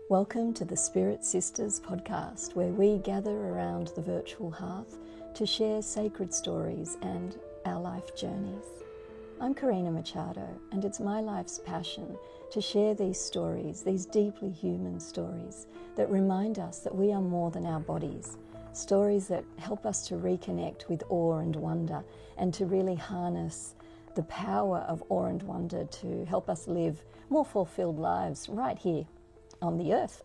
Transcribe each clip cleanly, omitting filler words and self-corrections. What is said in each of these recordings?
Welcome to the Spirit Sisters podcast, where we gather around the virtual hearth to share sacred stories and our life journeys. I'm Karina Machado, and it's my life's passion to share these stories, these deeply human stories that remind us that we are more than our bodies, stories that help us to reconnect with awe and wonder and to really harness the power of awe and wonder to help us live more fulfilled lives right here on the earth.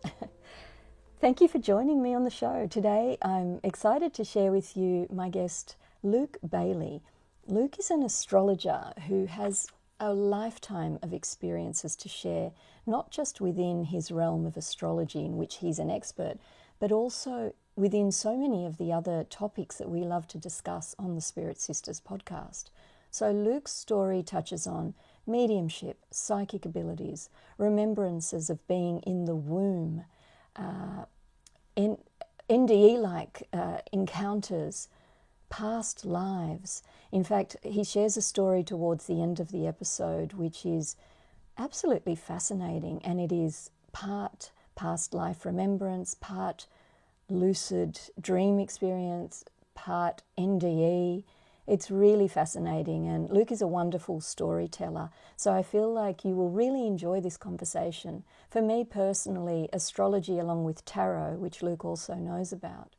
Thank you for joining me on the show. Today I'm excited to share with you my guest, Luke Bayley. Luke is an astrologer who has a lifetime of experiences to share, not just within his realm of astrology in which he's an expert, but also within so many of the other topics that we love to discuss on the Spirit Sisters podcast. So Luke's story touches on mediumship, psychic abilities, remembrances of being in the womb, NDE-like encounters, past lives. In fact, he shares a story towards the end of the episode which is absolutely fascinating, and it is part past life remembrance, part lucid dream experience, part NDE. It's really fascinating, and Luke is a wonderful storyteller, so I feel like you will really enjoy this conversation. For me personally, astrology along with tarot, which Luke also knows about,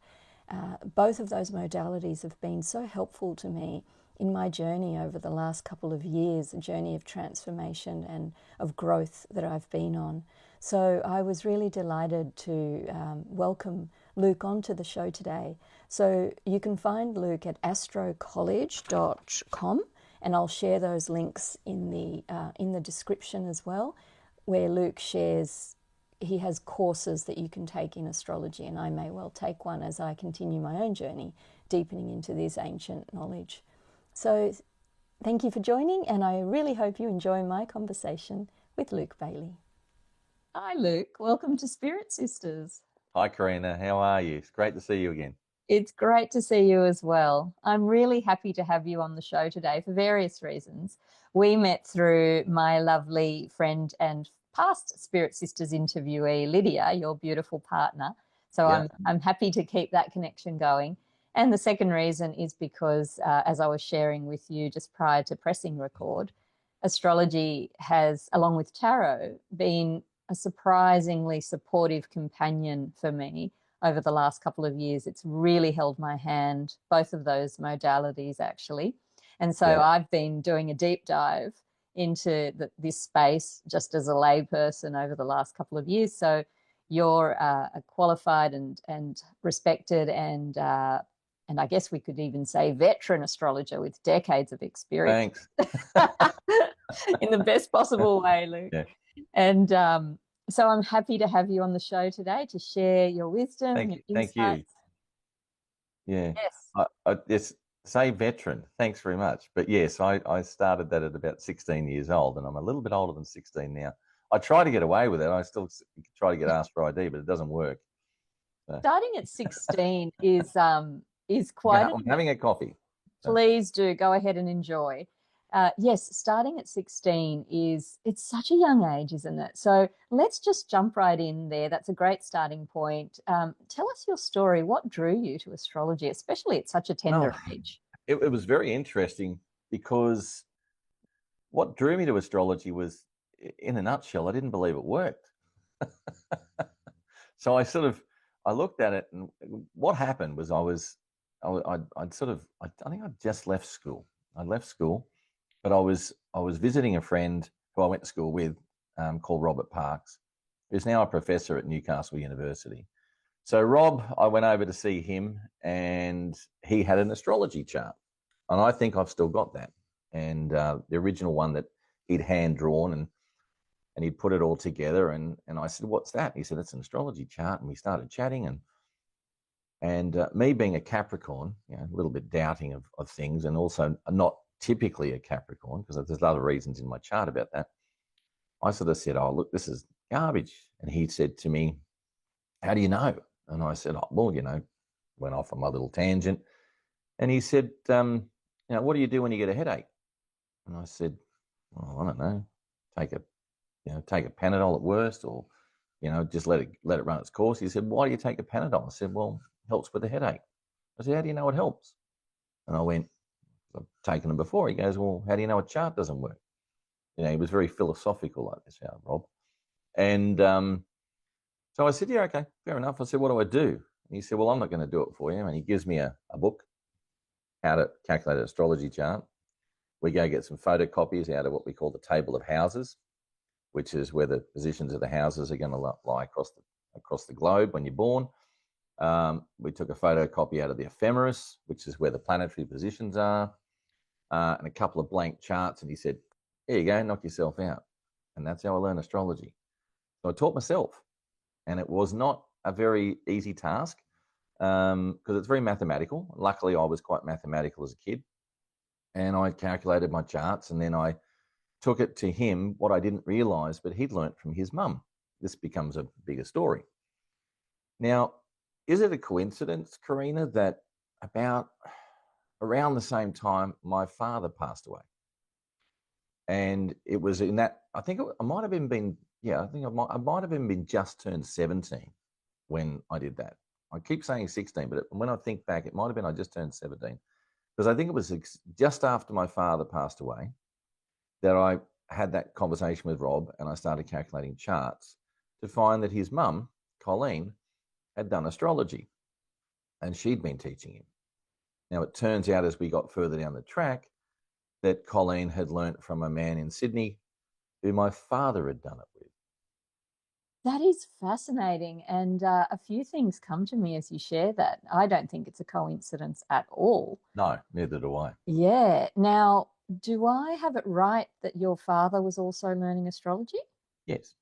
both of those modalities have been so helpful to me in my journey over the last couple of years, a journey of transformation and of growth that I've been on. So I was really delighted to welcome Luke onto the show today. So you can find Luke at astrocollege.com, and I'll share those links in the description as well, where Luke shares he has courses that you can take in astrology, and I may well take one as I continue my own journey, deepening into this ancient knowledge. So thank you for joining, and I really hope you enjoy my conversation with Luke Bayley. Hi, Luke. Welcome to Spirit Sisters. Hi, Karina. How are you? It's great to see you again. It's great to see you as well. I'm really happy to have you on the show today for various reasons. We met through my lovely friend and past Spirit Sisters interviewee, Lydia, your beautiful partner. So yeah. I'm happy to keep that connection going. And the second reason is because, as I was sharing with you just prior to pressing record, astrology has, along with tarot, been a surprisingly supportive companion for me over the last couple of years. It's really held my hand, both of those modalities actually. And so I've been doing a deep dive into this space just as a layperson over the last couple of years. So you're a qualified and respected and I guess we could even say veteran astrologer with decades of experience. Thanks. In the best possible way, Luke. Yeah. And so I'm happy to have you on the show today to share your wisdom, your insights. Thank you. Yeah. Yes. I just say veteran. Thanks very much. But yes, I started that at about 16 years old, and I'm a little bit older than 16 now. I try to get away with it. I still try to get asked for ID, but it doesn't work. So. Starting at 16 is quite... I'm having a coffee. Please do. Go ahead and enjoy. Yes, starting at 16 it's such a young age, isn't it? So let's just jump right in there. That's a great starting point. Tell us your story. What drew you to astrology, especially at such a tender age? It was very interesting because what drew me to astrology was, in a nutshell, I didn't believe it worked. So I looked at it, and what happened was I think I'd just left school. I left school. But I was visiting a friend who I went to school with called Robert Parks, who's now a professor at Newcastle University. So Rob, I went over to see him, and he had an astrology chart. And I think I've still got that. And the original one that he'd hand-drawn, and he'd put it all together. And I said, "What's that?" He said, "It's an astrology chart." And we started chatting. And me being a Capricorn, a little bit doubting of things, and also not typically a Capricorn, because there's other reasons in my chart about that, I sort of said, "Oh, look, this is garbage." And he said to me, "How do you know?" And I said, "Oh, well, went off on my little tangent." And he said, "What do you do when you get a headache?" And I said, "Well, I don't know, take a Panadol at worst, or just let it run its course. He said, why do you take a Panadol? I said, well, it helps with the headache. I said, how do you know it helps? And I went, I've taken them before. He goes, well, how do you know a chart doesn't work? He was very philosophical like this, Rob. And so I said, yeah, okay, fair enough. I said, what do I do? And he said, well, I'm not going to do it for you. And he gives me a book, How to Calculate an Astrology Chart. We go get some photocopies out of what we call the table of houses, which is where the positions of the houses are going to lie across the globe when you're born. We took a photocopy out of the ephemeris, which is where the planetary positions are, and a couple of blank charts. And he said, here you go, knock yourself out. And that's how I learned astrology. So I taught myself, and it was not a very easy task because it's very mathematical. Luckily, I was quite mathematical as a kid, and I calculated my charts, and then I took it to him, what I didn't realize, but he'd learnt from his mum. This becomes a bigger story. Now, is it a coincidence, Karina, that around the same time my father passed away? And it was in that, I think I might have been just turned 17 when I did that. I keep saying 16, but when I think back, it might have been I just turned 17. Because I think it was just after my father passed away that I had that conversation with Rob, and I started calculating charts to find that his mum, Colleen, had done astrology, and she'd been teaching him. Now, it turns out as we got further down the track that Colleen had learnt from a man in Sydney who my father had done it with. That is fascinating. And a few things come to me as you share that. I don't think it's a coincidence at all. No, neither do I. Yeah. Now, do I have it right that your father was also learning astrology? Yes.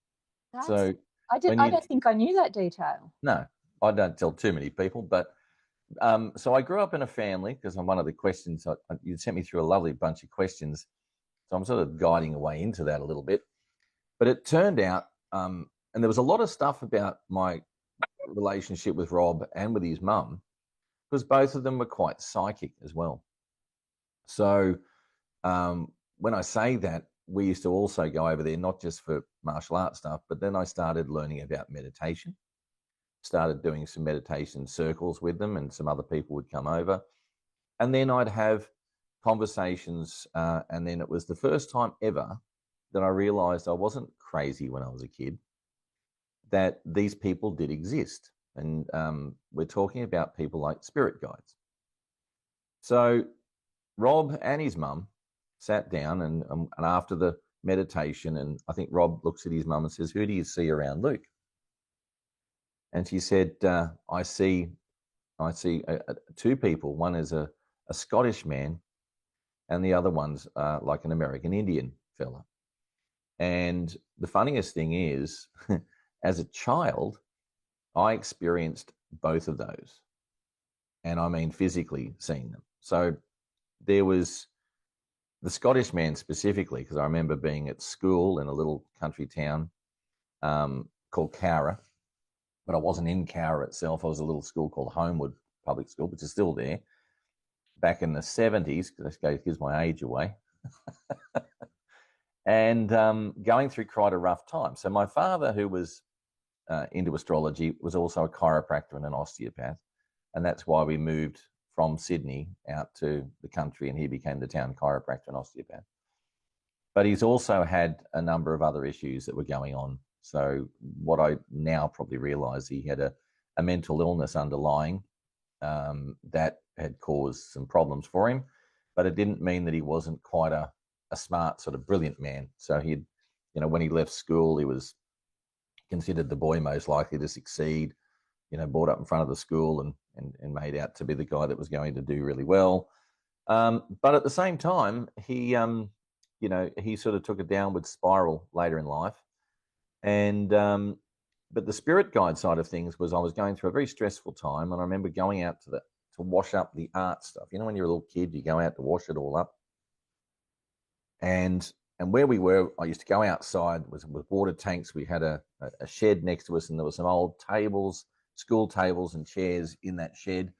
So I don't think I knew that detail. No, I don't tell too many people, but so I grew up in a family, because I'm one of the questions, you sent me through a lovely bunch of questions, so I'm sort of guiding away into that a little bit. But it turned out, and there was a lot of stuff about my relationship with Rob and with his mum, because both of them were quite psychic as well. So when I say that, we used to also go over there, not just for martial arts stuff, but then I started learning about meditation, started doing some meditation circles with them, and some other people would come over. And then I'd have conversations, and then it was the first time ever that I realized I wasn't crazy when I was a kid, that these people did exist. And we're talking about people like spirit guides. So Rob and his mum sat down, and after the meditation, and I think Rob looks at his mum and says, who do you see around Luke? And she said, I see two people. One is a Scottish man, and the other one's like an American Indian fella. And the funniest thing is, as a child, I experienced both of those. And I mean physically seeing them. So there was the Scottish man specifically, because I remember being at school in a little country town called Cowra, but I wasn't in Cowra itself. I was a little school called Homewood Public School, which is still there, back in the 70s, because that gives my age away. And going through quite a rough time. So my father, who was into astrology, was also a chiropractor and an osteopath. And that's why we moved from Sydney out to the country, and he became the town chiropractor and osteopath. But he's also had a number of other issues that were going on. So what I now probably realize, he had a mental illness underlying that had caused some problems for him, but it didn't mean that he wasn't quite a smart, sort of brilliant man. So he'd, when he left school, he was considered the boy most likely to succeed, brought up in front of the school and made out to be the guy that was going to do really well. But at the same time, he sort of took a downward spiral later in life. And but the spirit guide side of things was, I was going through a very stressful time, and I remember going out to wash up the art stuff. When you're a little kid, you go out to wash it all up. And where we were, I used to go outside with water tanks. We had a shed next to us, and there were some old tables, school tables and chairs in that shed.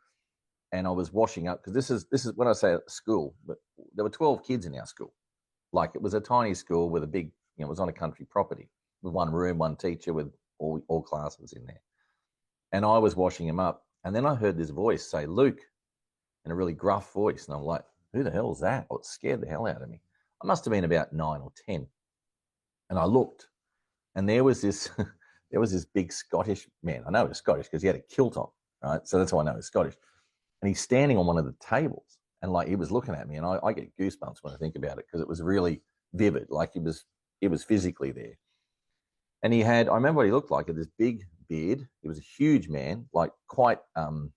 And I was washing up, because this is when I say school, but there were 12 kids in our school. Like, it was a tiny school with a big, it was on a country property with one room, one teacher with all class was in there. And I was washing him up. And then I heard this voice say, Luke, in a really gruff voice. And I'm like, who the hell is that? It scared the hell out of me. I must have been about 9 or 10. And I looked, and there was this big Scottish man. I know he was Scottish because he had a kilt on, right? So that's why I know he's Scottish. And he's standing on one of the tables, and like he was looking at me, and I get goosebumps when I think about it because it was really vivid. Like it was physically there. And I remember what he looked like. He had this big beard. He was a huge man, like quite, some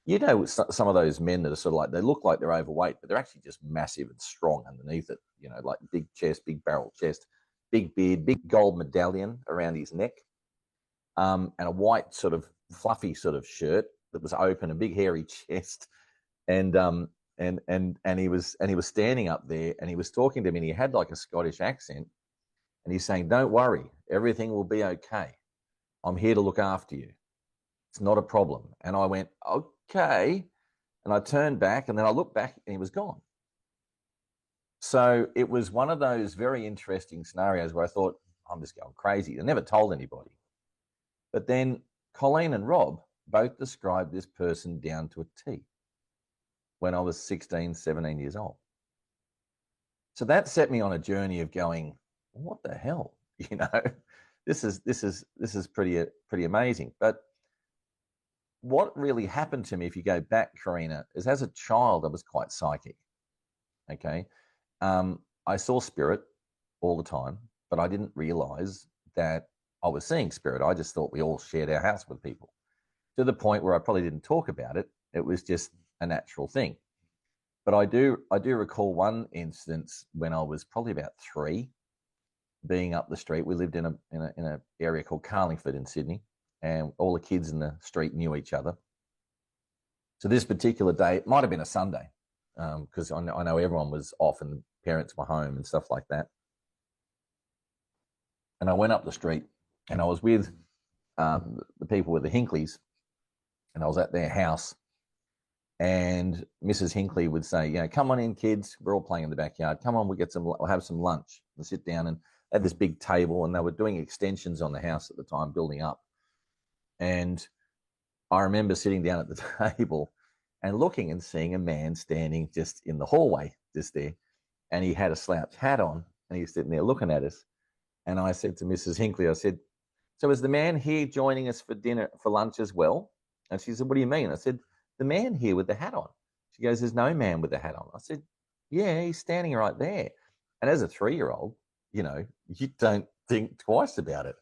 of those men that are sort of like, they look like they're overweight, but they're actually just massive and strong underneath it, like big chest, big barrel chest, big beard, big gold medallion around his neck, and a white sort of fluffy sort of shirt that was open, a big hairy chest. And he was standing up there, and he was talking to me, and he had like a Scottish accent, and he's saying, don't worry, everything will be okay. I'm here to look after you. It's not a problem. And I went, okay. And I turned back, and then I looked back, and he was gone. So it was one of those very interesting scenarios where I thought, I'm just going crazy. I never told anybody. But then Colleen and Rob both described this person down to a T when I was 16, 17 years old. So that set me on a journey of going, what the hell? This is pretty amazing. But what really happened to me, if you go back, Karina, is as a child, I was quite psychic. Okay. I saw spirit all the time, but I didn't realize that I was seeing spirit. I just thought we all shared our house with people, to the point where I probably didn't talk about it. It was just a natural thing. But I do recall one instance when I was probably about 3, being up the street. We lived in a area called Carlingford in Sydney, and all the kids in the street knew each other. So this particular day, it might have been a Sunday, because I know everyone was off and parents were home and stuff like that. And I went up the street, and I was with the people with the Hinkleys, and I was at their house. And Mrs. Hinkley would say, come on in, kids. We're all playing in the backyard. Come on, we'll have some lunch and sit down. And they had this big table, and they were doing extensions on the house at the time, building up. And I remember sitting down at the table and looking and seeing a man standing just in the hallway, just there. And he had a slouch hat on, and he was sitting there looking at us. And I said to Mrs. Hinkley, I said, so is the man here joining us for lunch as well? And she said, what do you mean? I said, the man here with the hat on. She goes, there's no man with the hat on. I said, yeah, he's standing right there. And as a 3-year-old, you don't think twice about it.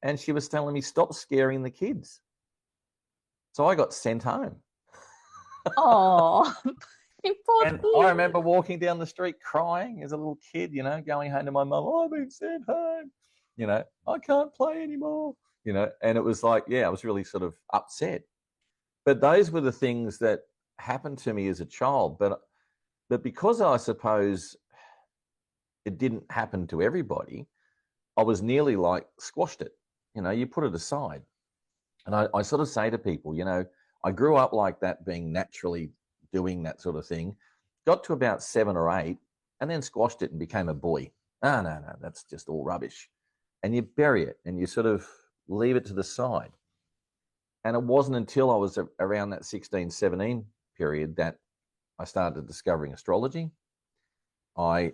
And she was telling me, stop scaring the kids. So I got sent home. Oh, and I remember walking down the street crying as a little kid, going home to my mum, I've been sent home. I can't play anymore. And it was like, I was really sort of upset. But those were the things that happened to me as a child. But because I suppose it didn't happen to everybody, I was nearly like squashed it. You put it aside. And I sort of say to people, I grew up like that, being naturally doing that sort of thing, got to about 7 or 8, and then squashed it and became a boy. No, that's just all rubbish. And you bury it and you sort of leave it to the side. And it wasn't until I was around that 16, 17 period that I started discovering astrology. I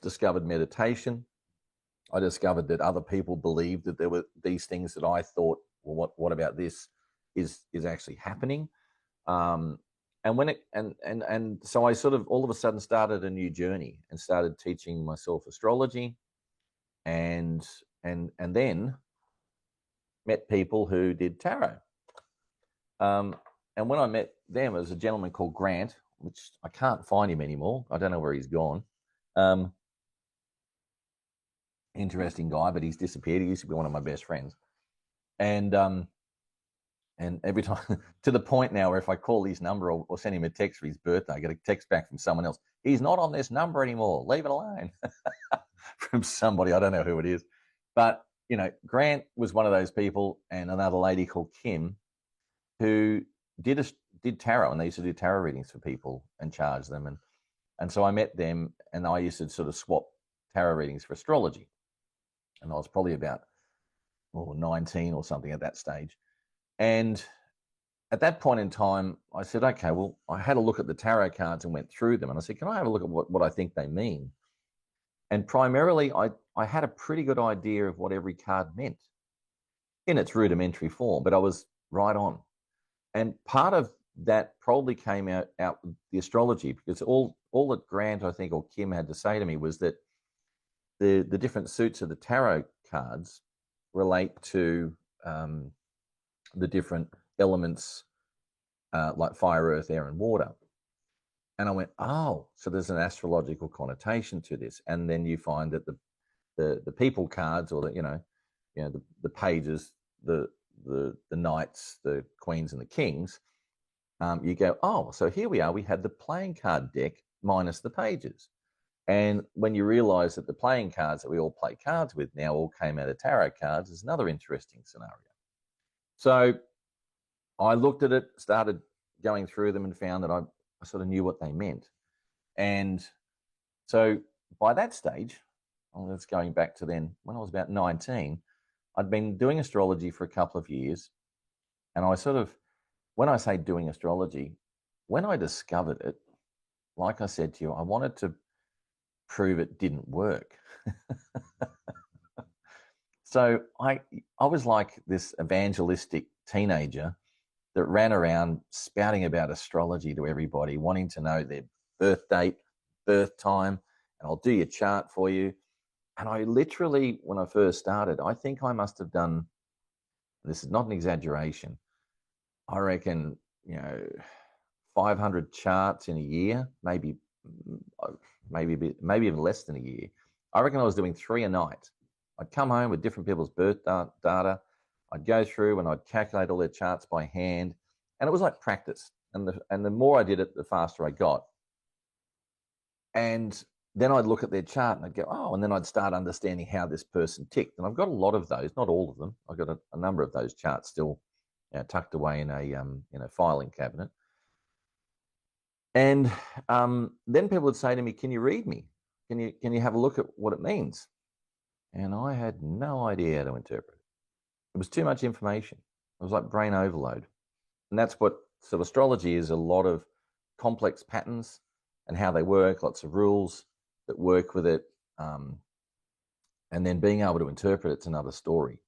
discovered meditation. I discovered that other people believed that there were these things that I thought, well, what about this is actually happening? And so I sort of all of a sudden started a new journey and started teaching myself astrology, and then met people who did tarot. And when I met them, there was a gentleman called Grant, which I can't find him anymore. I don't know where he's gone. Interesting guy, but he's disappeared. He used to be one of my best friends. And every time, to the point now where if I call his number or send him a text for his birthday, I get a text back from someone else. He's not on this number anymore. Leave it alone. From somebody, I don't know who it is. But, Grant was one of those people, and another lady called Kim, who did tarot, and they used to do tarot readings for people and charge them. And so I met them, and I used to sort of swap tarot readings for astrology. and I was probably about 19 or something at that stage. And at that point in time, I said, okay, well, I had a look at the tarot cards and went through them. And I said, can I have a look at what I think they mean? And primarily, I had a pretty good idea of what every card meant in its rudimentary form, but I was right on. And part of that probably came out with the astrology, because all that Grant, I think, or Kim had to say to me was that the different suits of the tarot cards relate to the different elements like fire, earth, air, and water. And I went, oh, so there's an astrological connotation to this. And then you find that the people cards, or the pages, the knights, the queens, and the kings, you go, oh, so here we are. We had the playing card deck minus the pages. And when you realize that the playing cards that we all play cards with now all came out of tarot cards, is another interesting scenario. So I looked at it, started going through them, and found that I sort of knew what they meant. And so by that stage, that's going back to then, when I was about 19, I'd been doing astrology for a couple of years. And I sort of, when I say doing astrology, when I discovered it, like I said to you, I wanted to prove it didn't work. So I was like this evangelistic teenager that ran around spouting about astrology to everybody, wanting to know their birth date, birth time, and I'll do your chart for you. And I literally, when I first started, I think I must have done, this is not an exaggeration, I reckon, 500 charts in a year, maybe even less than a year. I reckon I was doing 3 a night. I'd come home with different people's birth data. I'd go through and I'd calculate all their charts by hand, and it was like practice. And the more I did it, the faster I got. And then I'd look at their chart and I'd go, oh, and then I'd start understanding how this person ticked. And I've got a lot of those, not all of them. I've got a number of those charts still tucked away in a filing cabinet. And then people would say to me, can you read me? Can you have a look at what it means? And I had no idea how to interpret it. It was too much information. It was like brain overload. And that's what sort of astrology is, a lot of complex patterns and how they work, lots of rules that work with it. And then being able to interpret it's another story.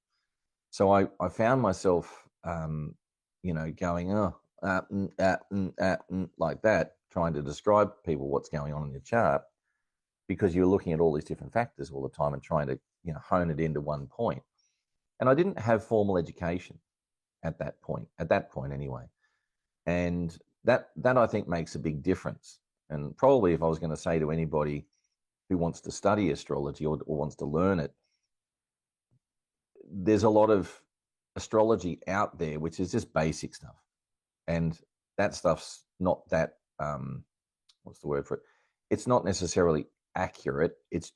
So I found myself, going, like that, trying to describe to people what's going on in your chart, because you're looking at all these different factors all the time and trying to, hone it into one point. And I didn't have formal education at that point anyway. And that I think makes a big difference. And probably if I was going to say to anybody who wants to study astrology or wants to learn it, there's a lot of astrology out there which is just basic stuff. And that stuff's not that, what's the word for it? It's not necessarily accurate. It's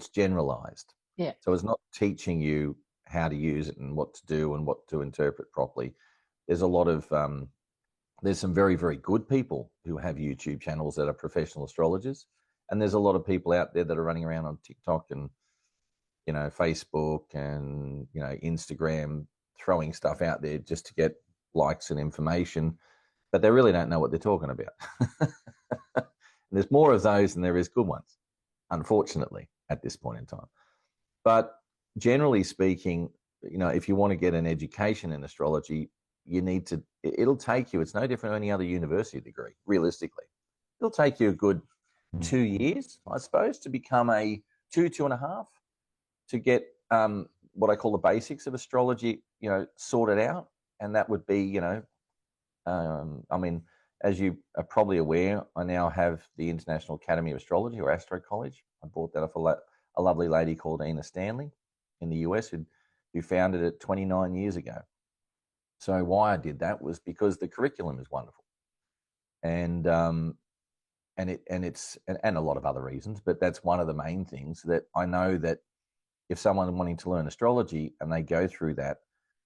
generalized. Yeah. So it's not teaching you how to use it and what to do and what to interpret properly. There's a lot of, there's some very, very good people who have YouTube channels that are professional astrologers. And there's a lot of people out there that are running around on TikTok and, Facebook and, Instagram, throwing stuff out there just to get likes and information, but they really don't know what they're talking about. There's more of those than there is good ones, unfortunately, at this point in time. But generally speaking, if you want to get an education in astrology, you need to, it'll take you, it's no different than any other university degree, realistically. It'll take you a good 2 years, I suppose, to become a 2.5, to get what I call the basics of astrology, sorted out. And that would be, as you are probably aware, I now have the International Academy of Astrology, or Astro College. I bought that off a lovely lady called Ina Stanley in the US who founded it 29 years ago. So why I did that was because the curriculum is wonderful, and a lot of other reasons, but that's one of the main things that I know, that if someone wanting to learn astrology and they go through that,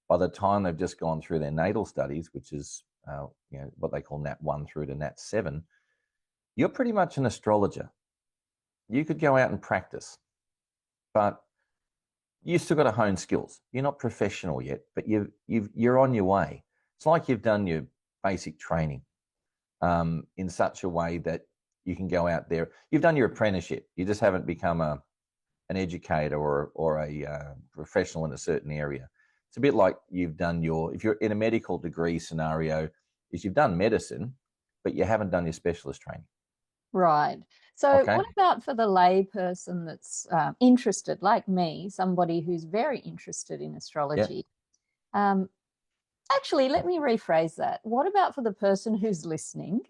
by the time they've just gone through their natal studies, which is what they call Nat 1 through to Nat 7, you're pretty much an astrologer. You could go out and practice, but you still got to hone skills. You're not professional yet, but you're on your way. It's like you've done your basic training in such a way that you can go out there. You've done your apprenticeship. You just haven't become an educator or a professional in a certain area. It's a bit like you've done if you're in a medical degree scenario, is you've done medicine, but you haven't done your specialist training. Right. So Okay. what about for the lay person that's interested, like me, somebody who's very interested in astrology? Um, Actually, let me rephrase that. What about for the person who's listening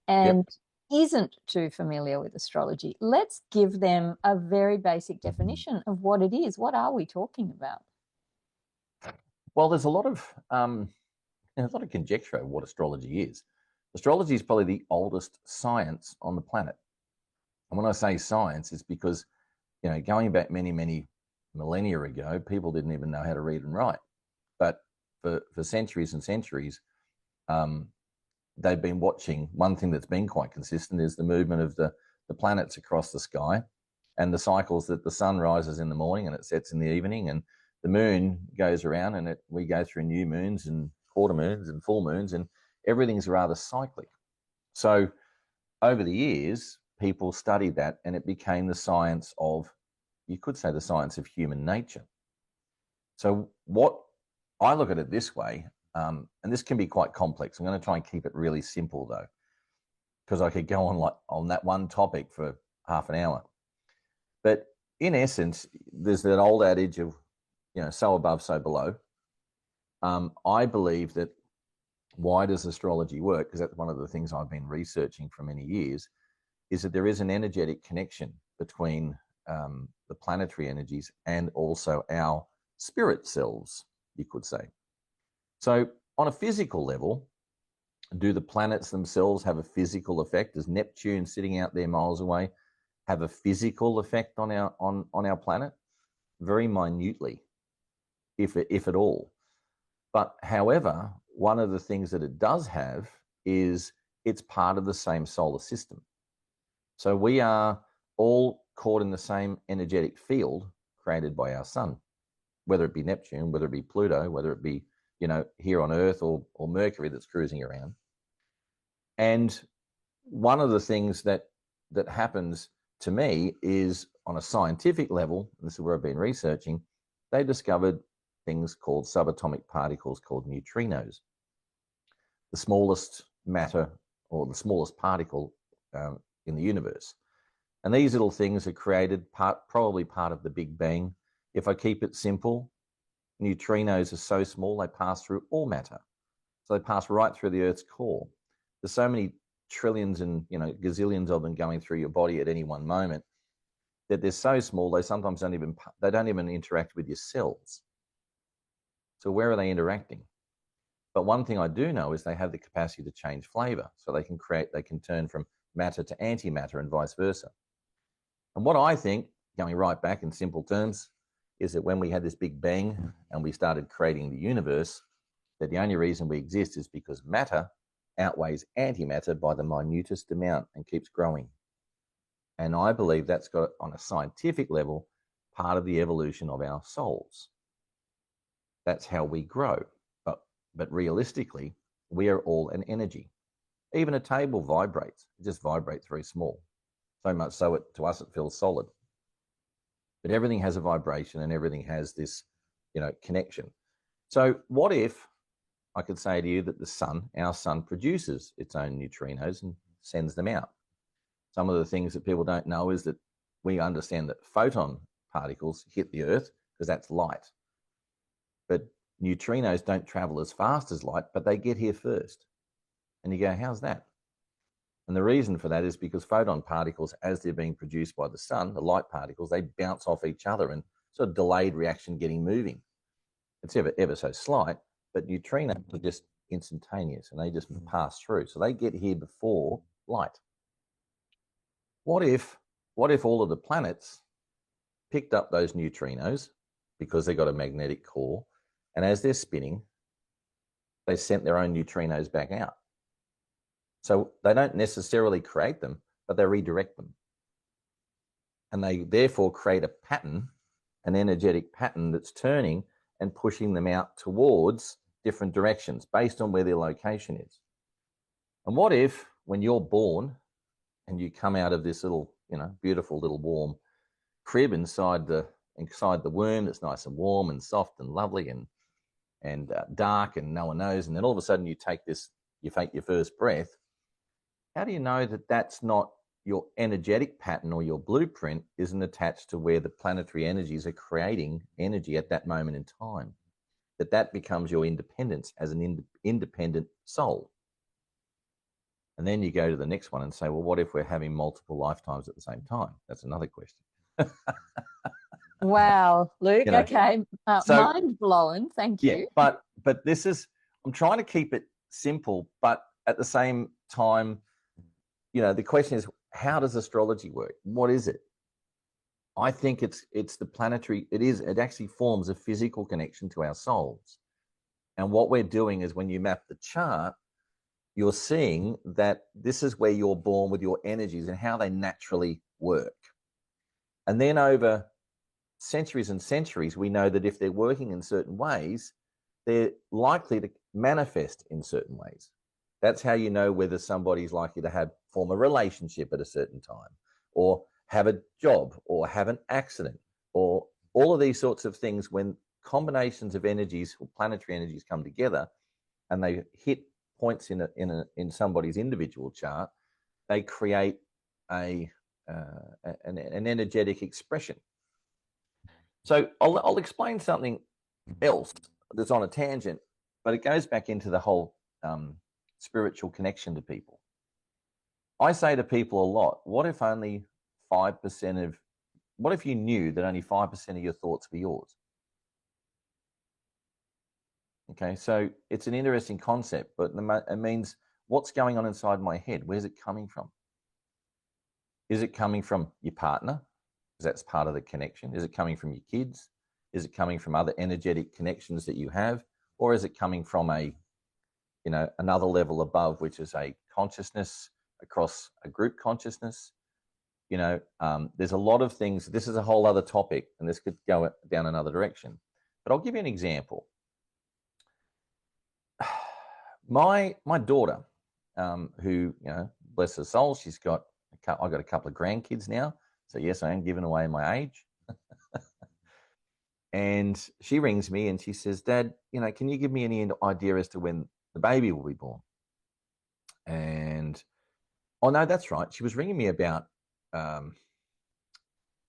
and isn't too familiar with astrology? Let's give them a very basic definition of what it is. What are we talking about? Well, there's a lot of conjecture of what astrology is. Astrology is probably the oldest science on the planet. And when I say science, it's because, going back many, many millennia ago, people didn't even know how to read and write. But for centuries and centuries, they've been watching. One thing that's been quite consistent is the movement of the planets across the sky and the cycles that the sun rises in the morning and it sets in the evening, and the moon goes around, and we go through new moons and quarter moons and full moons, and everything's rather cyclic. So over the years, people studied that, and it became the science of, you could say, the science of human nature. So what I look at it this way, and this can be quite complex. I'm going to try and keep it really simple though, because I could go on that one topic for half an hour. But in essence, there's that old adage of, so above, so below. I believe that why does astrology work? Because that's one of the things I've been researching for many years, is that there is an energetic connection between the planetary energies and also our spirit selves, you could say. So on a physical level, do the planets themselves have a physical effect? Does Neptune sitting out there miles away have a physical effect on our planet? Very minutely, if at all. But however, one of the things that it does have is it's part of the same solar system. So we are all caught in the same energetic field created by our sun, whether it be Neptune, whether it be Pluto, whether it be, here on Earth or Mercury that's cruising around. And one of the things that happens to me is, on a scientific level, and this is where I've been researching, they discovered things called subatomic particles called neutrinos, the smallest matter or the smallest particle in the universe. And these little things are created probably part of the Big Bang. If I keep it simple, neutrinos are so small they pass through all matter. So they pass right through the Earth's core. There's so many trillions and gazillions of them going through your body at any one moment that they're so small they sometimes don't even interact with your cells. So where are they interacting? But one thing I do know is they have the capacity to change flavor. So they can turn from matter to antimatter and vice versa. And what I think, going right back in simple terms, is that when we had this Big Bang and we started creating the universe, that the only reason we exist is because matter outweighs antimatter by the minutest amount and keeps growing. And I believe that's got, on a scientific level, part of the evolution of our souls. That's how we grow. But realistically, we are all an energy. Even a table vibrates. It just vibrates very small. So much so to us it feels solid. But everything has a vibration and everything has this, connection. So what if I could say to you that our sun produces its own neutrinos and sends them out? Some of the things that people don't know is that we understand that photon particles hit the Earth because that's light. But neutrinos don't travel as fast as light, but they get here first. And you go, how's that? And the reason for that is because photon particles, as they're being produced by the sun, the light particles, they bounce off each other and sort of delayed reaction getting moving. It's ever so slight, but neutrinos are just instantaneous and they just pass through. So they get here before light. What if all of the planets picked up those neutrinos because they've got a magnetic core, and as they're spinning, they sent their own neutrinos back out? So they don't necessarily create them, but they redirect them. And they therefore create a pattern an energetic pattern that's turning and pushing them out towards different directions based on where their location is. And what if when you're born and you come out of this little, beautiful little warm crib inside the womb that's nice and warm and soft and lovely and dark and no one knows, and then all of a sudden you take your first breath. How do you know that that's not your energetic pattern, or your blueprint isn't attached to where the planetary energies are creating energy at that moment in time? That becomes your independence as an independent soul. And then you go to the next one and say, well, what if we're having multiple lifetimes at the same time? That's another question. Wow, Luke. Okay. Mind blown. Thank you. But this is, I'm trying to keep it simple, but at the same time, the question is, how does astrology work? What is it? I think it's the planetary, it actually forms a physical connection to our souls. And what we're doing is, when you map the chart, you're seeing that this is where you're born with your energies and how they naturally work. And then over centuries and centuries, we know that if they're working in certain ways, they're likely to manifest in certain ways. That's how you know whether somebody's likely to form a relationship at a certain time, or have a job, or have an accident, or all of these sorts of things. When combinations of energies or planetary energies come together and they hit points in somebody's individual chart, they create an energetic expression. So I'll explain something else that's on a tangent, but it goes back into the whole spiritual connection to people. I say to people a lot, what if only 5% what if you knew that only 5% of your thoughts were yours? Okay, so it's an interesting concept, but it means, what's going on inside my head? Where's it coming from? Is it coming from your partner? Because that's part of the connection. Is it coming from your kids? Is it coming from other energetic connections that you have? Or is it coming from another level above, which is a consciousness across a group consciousness? There's a lot of things. This is a whole other topic, and this could go down another direction. But I'll give you an example. My daughter, who, bless her soul, I've got a couple of grandkids now. So yes, I am giving away my age. And she rings me and she says, Dad, can you give me any idea as to when the baby will be born? And, oh no, that's right. She was ringing me about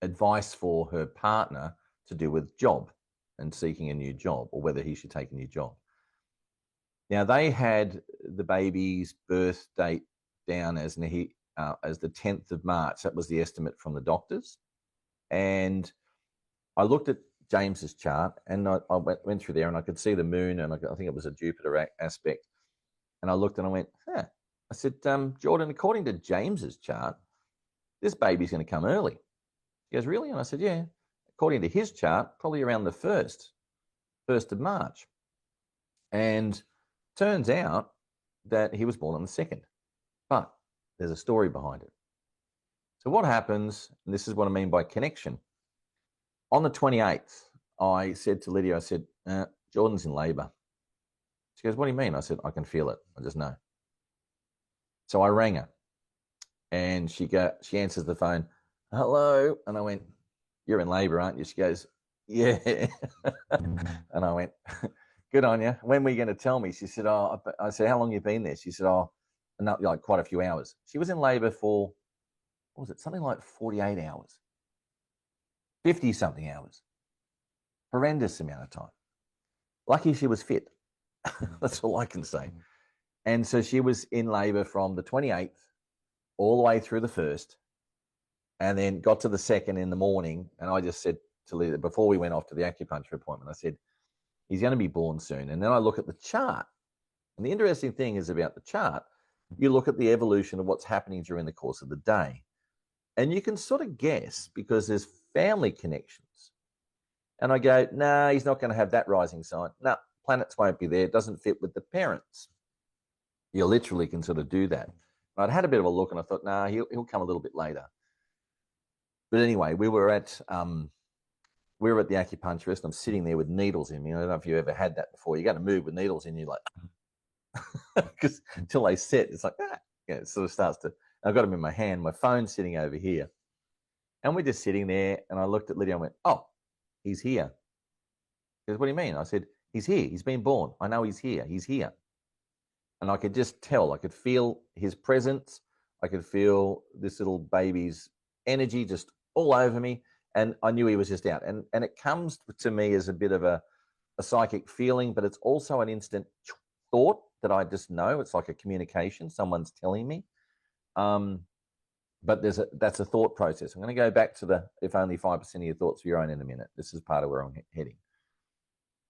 advice for her partner to do with job and seeking a new job, or whether he should take a new job. Now, they had the baby's birth date down as the 10th of March. That was the estimate from the doctors. And I looked at James's chart, and I went through there, and I could see the moon, and I think it was a Jupiter aspect. And I looked and I went, I said, Jordan, according to James's chart, this baby's going to come early. He goes, really? And I said, yeah. According to his chart, probably around the 1st of March. And turns out that he was born on the 2nd. But there's a story behind it. So what happens, and this is what I mean by connection. On the 28th, I said to Lydia, Jordan's in labor. She goes, what do you mean? I said, I can feel it. I just know. So I rang her, and she answers the phone, hello. And I went, you're in labor, aren't you? She goes, yeah. And I went, good on you. When were you going to tell me? She said, I said, how long have you been there? She said, like quite a few hours. She was in labor for, what was it? Something like 48 hours, 50 something hours. Horrendous amount of time. Lucky she was fit. That's all I can say. And so she was in labor from the 28th all the way through the 1st, and then got to the 2nd in the morning. And I just said to Lydia, before we went off to the acupuncture appointment, I said, he's going to be born soon. And then I look at the chart. And the interesting thing is about the chart, you look at the evolution of what's happening during the course of the day. And you can sort of guess, because there's family connections. And I go, no, he's not going to have that rising sign. No, planets won't be there. It doesn't fit with the parents. You literally can sort of do that. I'd had a bit of a look, and I thought, he'll come a little bit later. But anyway, we were we were at the acupuncturist. I'm sitting there with needles in me. I don't know if you ever had that before. You got to move with needles in you, like, because until they set, it's like, it sort of starts to. I've got them in my hand. My phone's sitting over here, and we're just sitting there. And I looked at Lydia and went, "Oh, he's here." She goes, "What do you mean?" I said, "He's here. He's been born. I know he's here. He's here." And I could just tell. I could feel his presence. I could feel this little baby's energy just all over me. And I knew he was just out. And it comes to me as a bit of a psychic feeling, but it's also an instant thought that I just know. It's like a communication. Someone's telling me. But that's a thought process. I'm going to go back to the if only 5% of your thoughts are your own in a minute. This is part of where I'm heading.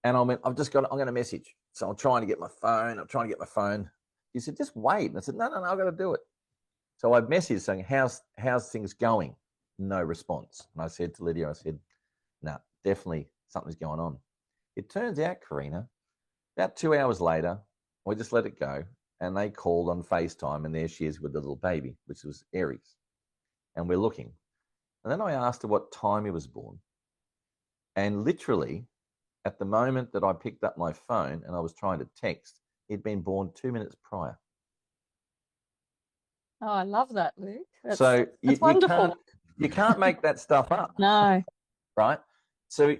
And I'm going to message. So I'm trying to get my phone. He said, "Just wait." And I said, no, I've got to do it. So I messaged saying, how's things going? No response. And I said to Lydia, no, definitely something's going on. It turns out, Karina, about 2 hours later, we just let it go. And they called on FaceTime, and there she is with the little baby, which was Aries. And we're looking. And then I asked her what time he was born. And literally, at the moment that I picked up my phone and I was trying to text, he'd been born 2 minutes prior. Oh, I love that, Luke. That's wonderful. You can't make that stuff up. No. Right? So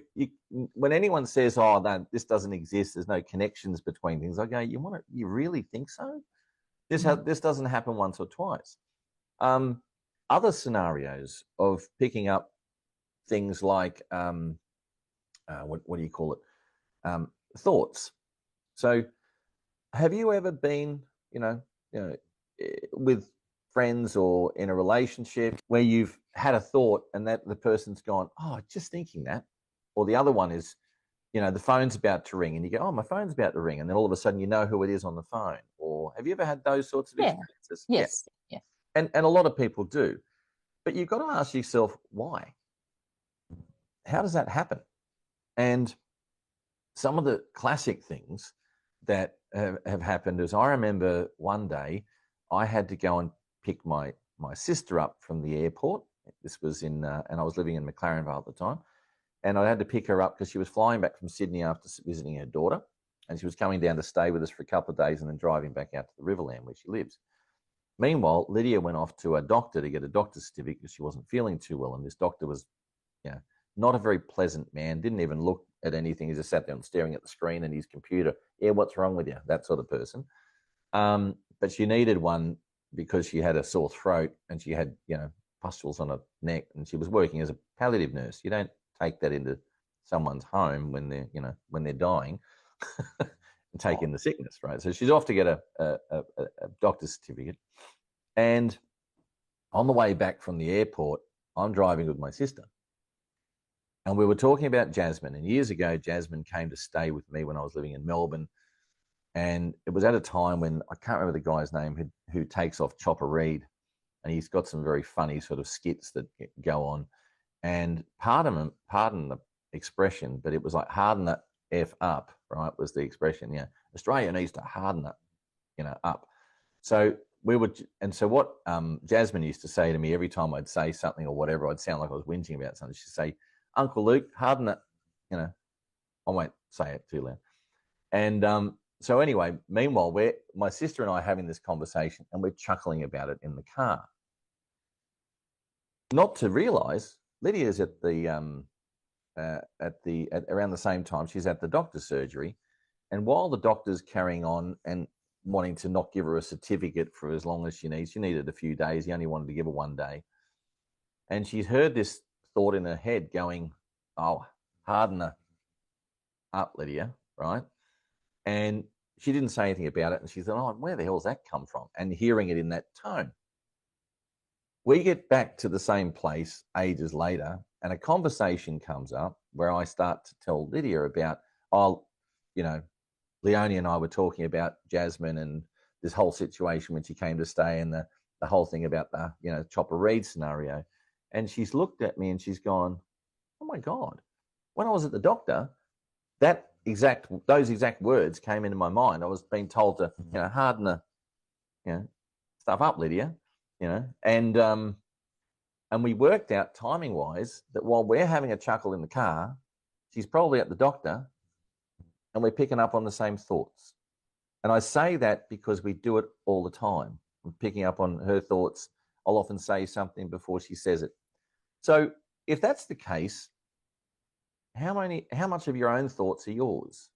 when anyone says, "Oh, no, this doesn't exist, there's no connections between things," I go, you really think so? This doesn't happen once or twice. Other scenarios of picking up things like what do you call it? Thoughts. So have you ever been, with friends or in a relationship where you've had a thought and that the person's gone, "Oh, just thinking that," or the other one is, the phone's about to ring and you go, "Oh, my phone's about to ring," and then all of a sudden you know who it is on the phone? Or have you ever had those sorts of experiences? Yes. Yeah. And a lot of people do. But you've got to ask yourself, why? How does that happen? And some of the classic things that have happened is, I remember one day I had to go and pick my sister up from the airport. This was and I was living in McLaren Vale at the time. And I had to pick her up because she was flying back from Sydney after visiting her daughter. And she was coming down to stay with us for a couple of days and then driving back out to the Riverland where she lives. Meanwhile, Lydia went off to a doctor to get a doctor's certificate because she wasn't feeling too well. And this doctor was, not a very pleasant man, didn't even look at anything. He just sat there staring at the screen and his computer. "Yeah, what's wrong with you?" That sort of person. But she needed one because she had a sore throat and she had, pustules on her neck, and she was working as a palliative nurse. You don't take that into someone's home when they're dying and take in the sickness, right? So she's off to get a doctor's certificate. And on the way back from the airport, I'm driving with my sister. And we were talking about Jasmine. And years ago, Jasmine came to stay with me when I was living in Melbourne. And it was at a time when, I can't remember the guy's name, who takes off Chopper Read. And he's got some very funny sort of skits that go on. And pardon the expression, but it was like, "Harden the F up," right, was the expression. Yeah. Australia needs to harden it, up. So so what Jasmine used to say to me every time I'd say something or whatever, I'd sound like I was whinging about something. She'd say, "Uncle Luke, harden it," I won't say it too loud. And so anyway, meanwhile, my sister and I are having this conversation and we're chuckling about it in the car. Not to realize Lydia's at around the same time, she's at the doctor's surgery. And while the doctor's carrying on and wanting to not give her a certificate for as long as she needed a few days. He only wanted to give her 1 day. And she's heard this thought in her head going, "Oh, harden her up, Lydia," right? And she didn't say anything about it. And she thought, "Oh, where the hell's that come from?" And hearing it in that tone. We get back to the same place ages later, and a conversation comes up where I start to tell Lydia about, Leonie and I were talking about Jasmine and this whole situation when she came to stay, and the whole thing about the, Chopper Read scenario. And she's looked at me and she's gone, "Oh my God, when I was at the doctor, those exact words came into my mind. I was being told to, harden the, stuff up, Lydia, and we worked out timing wise that while we're having a chuckle in the car, she's probably at the doctor and we're picking up on the same thoughts. And I say that because we do it all the time. I'm picking up on her thoughts. I'll often say something before she says it. So if that's the case, how much of your own thoughts are yours?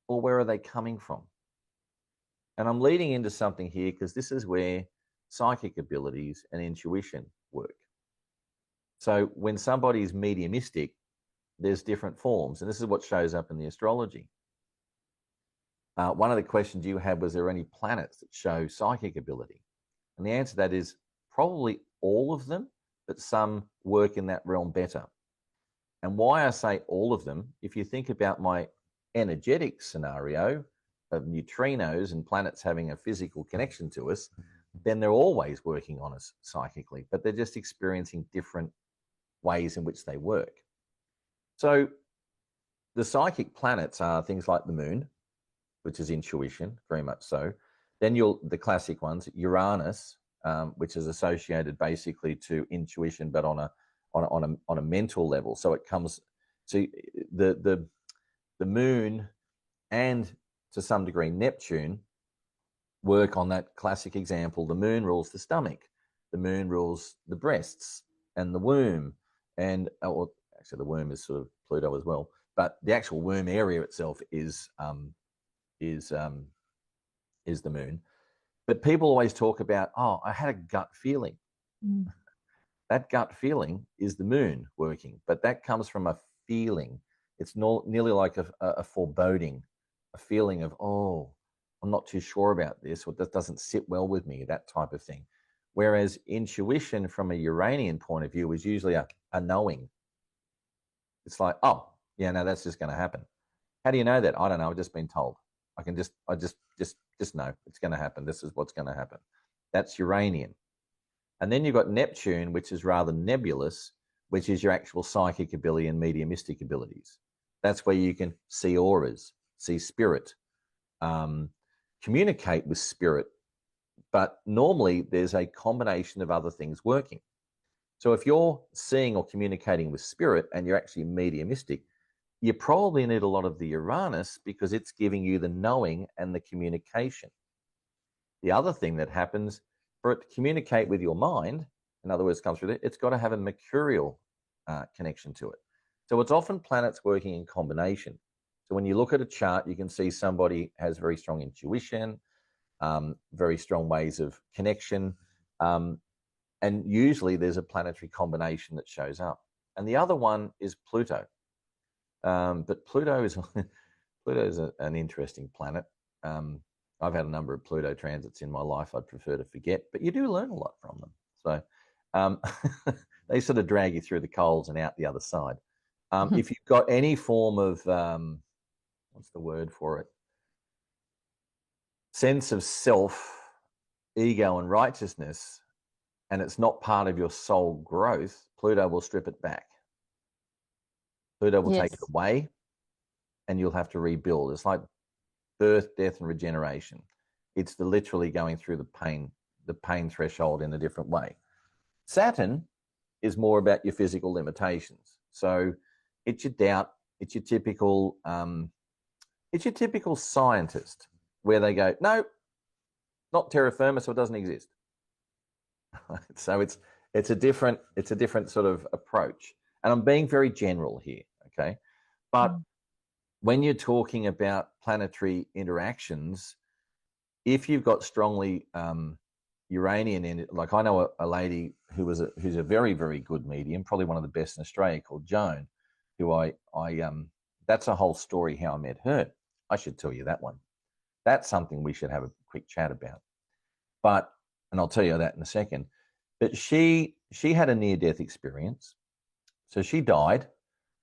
Or where are they coming from? And I'm leading into something here because this is where psychic abilities and intuition work. So when somebody's mediumistic, there's different forms. And this is what shows up in the astrology. One of the questions you had was, there any planets that show psychic ability? And the answer to that is probably all of them, but some work in that realm better. And why I say all of them, if you think about my energetic scenario of neutrinos and planets having a physical connection to us, then they're always working on us psychically, but they're just experiencing different ways in which they work. So the psychic planets are things like the moon, which is intuition, very much so. Then the classic ones, Uranus, which is associated basically to intuition, but on a mental level. So it comes, so the moon and to some degree Neptune work on that classic example. The moon rules the stomach, the moon rules the breasts and the womb, and actually the womb is sort of Pluto as well, but the actual womb area itself is the moon. But people always talk about, oh, I had a gut feeling. That gut feeling is the moon working, but that comes from a feeling. It's nearly like a foreboding, a feeling of, oh, I'm not too sure about this, or that doesn't sit well with me, that type of thing. Whereas intuition from a Uranian point of view is usually a knowing. It's like, oh, yeah, no, that's just going to happen. How do you know that? I don't know. I've just been told. I just know it's going to happen. This is what's going to happen. That's Uranian. And then you've got Neptune, which is rather nebulous, which is your actual psychic ability and mediumistic abilities. That's where you can see auras, see spirit, communicate with spirit. But normally there's a combination of other things working. So if you're seeing or communicating with spirit and you're actually mediumistic, you probably need a lot of the Uranus because it's giving you the knowing and the communication. The other thing that happens, for it to communicate with your mind, in other words, comes through it, it's got to have a mercurial connection to it. So it's often planets working in combination. So when you look at a chart, you can see somebody has very strong intuition, very strong ways of connection, and usually there's a planetary combination that shows up. And the other one is Pluto. But Pluto is an interesting planet. I've had a number of Pluto transits in my life. I'd prefer to forget, but you do learn a lot from them. So they sort of drag you through the coals and out the other side. If you've got any form of, what's the word for it? Sense of self, ego, and righteousness, and it's not part of your soul growth, Pluto will strip it back. Pluto will take it away and you'll have to rebuild. It's like birth, death, and regeneration. It's literally going through the pain threshold in a different way. Saturn is more about your physical limitations. So it's your doubt, it's your typical scientist where they go, no, not terra firma, so it doesn't exist. So it's a different sort of approach. And I'm being very general here, okay? But when you're talking about planetary interactions, if you've got strongly Uranian in it, like I know a lady who's a very, very good medium, probably one of the best in Australia, called Joan, who I that's a whole story how I met her. I should tell you that one. That's something we should have a quick chat about. And I'll tell you that in a second. But she had a near-death experience. So she died,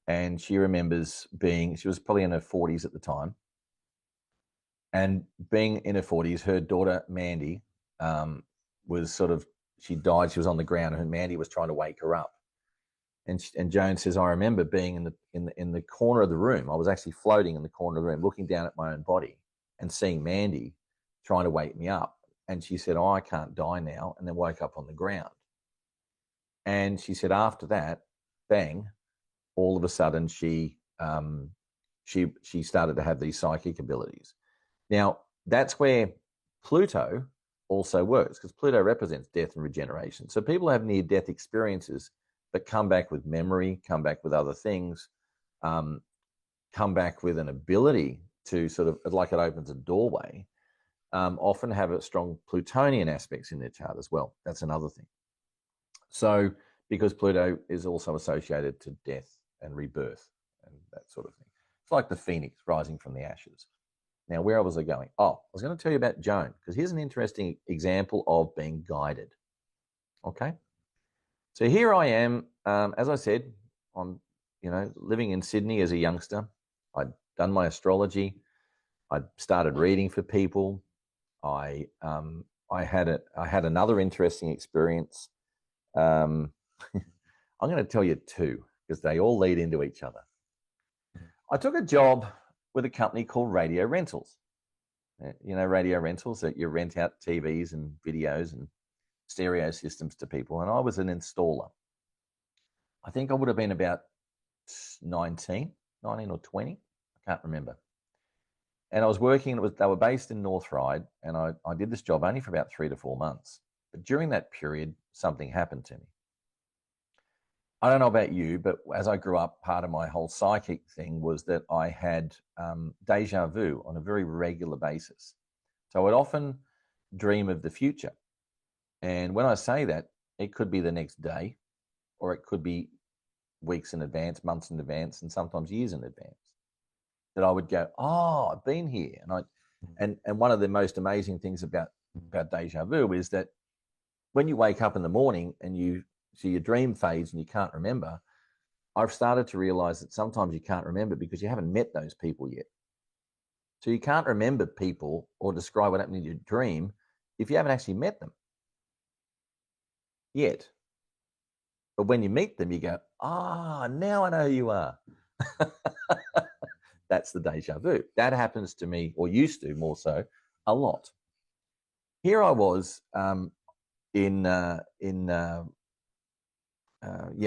and she remembers she was probably in her 40s at the time. And being in her 40s, her daughter, Mandy, she died, she was on the ground, and Mandy was trying to wake her up. And Joan says, I remember being in the corner of the room. I was actually floating in the corner of the room, looking down at my own body and seeing Mandy trying to wake me up. And she said, oh, I can't die now, and then woke up on the ground. And she said after that, bang, all of a sudden she she started to have these psychic abilities. Now, that's where Pluto also works, because Pluto represents death and regeneration. So people have near-death experiences but come back with memory, come back with other things, come back with an ability to sort of, like it opens a doorway, often have a strong Plutonian aspects in their chart as well. That's another thing. So because Pluto is also associated to death and rebirth and that sort of thing. It's like the phoenix rising from the ashes. Now, where was I going? Oh, I was going to tell you about Joan, because here's an interesting example of being guided. Okay. So here I am, as I said, I'm, living in Sydney as a youngster. I'd done my astrology. I started reading for people. I had another interesting experience. I'm going to tell you two, because they all lead into each other. I took a job with a company called Radio Rentals. Radio Rentals, that you rent out TVs and videos and stereo systems to people. And I was an installer. I think I would have been about 19 or 20. I can't remember. And I was working, they were based in North Ryde, and I did this job only for about 3 to 4 months. But during that period, something happened to me. I don't know about you, but as I grew up, part of my whole psychic thing was that I had deja vu on a very regular basis. So I'd often dream of the future. And when I say that, it could be the next day, or it could be weeks in advance, months in advance, and sometimes years in advance. That I would go, oh, I've been here. And one of the most amazing things about deja vu is that when you wake up in the morning and you see your dream fades and you can't remember, I've started to realize that sometimes you can't remember because you haven't met those people yet. So you can't remember people or describe what happened in your dream if you haven't actually met them yet. But when you meet them, you go, now I know who you are. That's the deja vu. That happens to me, or used to more so, a lot. Here I was I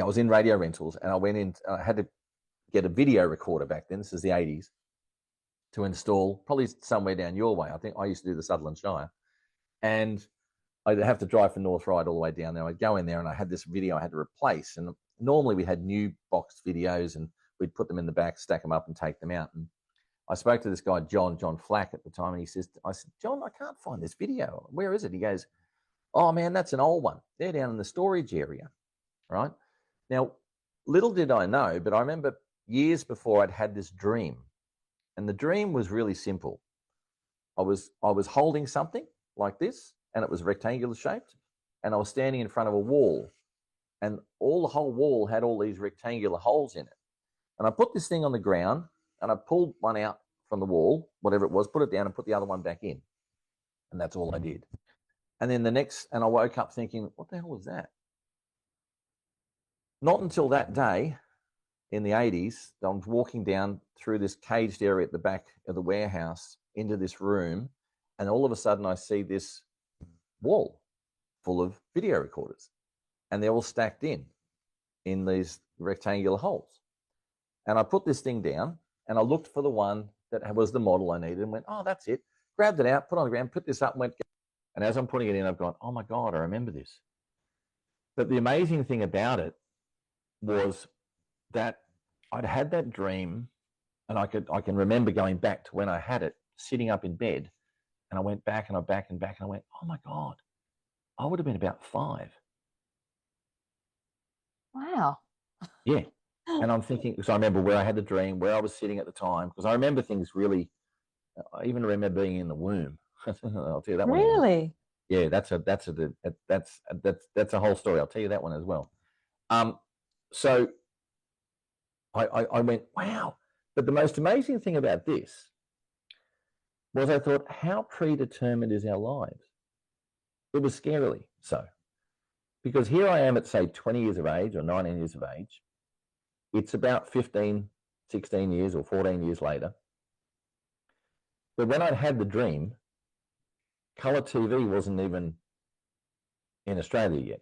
was in Radio Rentals, and I went in. I had to get a video recorder back then. This is the 80s, to install, probably somewhere down your way. I think I used to do the Sutherland Shire, and I'd have to drive from North Ryde all the way down there. I'd go in there, and I had this video I had to replace. And normally we had new boxed videos, and we'd put them in the back, stack them up, and take them out. And I spoke to this guy, John Flack, at the time, and I said, John, I can't find this video. Where is it? He goes, oh man, that's an old one. They're down in the storage area, right? Now, little did I know, but I remember years before I'd had this dream, and the dream was really simple. I was holding something like this, and it was rectangular shaped, and I was standing in front of a wall, and the whole wall had all these rectangular holes in it. And I put this thing on the ground, and I pulled one out from the wall, whatever it was, put it down, and put the other one back in. And that's all I did. And then I woke up thinking, what the hell was that? Not until that day in the 80s, I was walking down through this caged area at the back of the warehouse into this room, and all of a sudden I see this wall full of video recorders, and they're all stacked in these rectangular holes. And I put this thing down, and I looked for the one that was the model I needed, and went, oh, that's it. Grabbed it out, put it on the ground, put this up, and went. And as I'm putting it in, I've gone, oh my God, I remember this. But the amazing thing about it was that I'd had that dream, and I can remember going back to when I had it, sitting up in bed, and I went back and I back and back, and I went, oh my God, I would have been about 5. Wow. Yeah. And I'm thinking, because I remember where I had the dream, where I was sitting at the time, because I remember things really. I even remember being in the womb. I'll tell you that one. Really? Yeah, that's a whole story. I'll tell you that one as well. So I went, wow. But the most amazing thing about this was I thought, how predetermined is our lives? It was scarily so. Because here I am at, say, 20 years of age or 19 years of age. It's about 15, 16 years or 14 years later. But when I'd had the dream, colour TV wasn't even in Australia yet.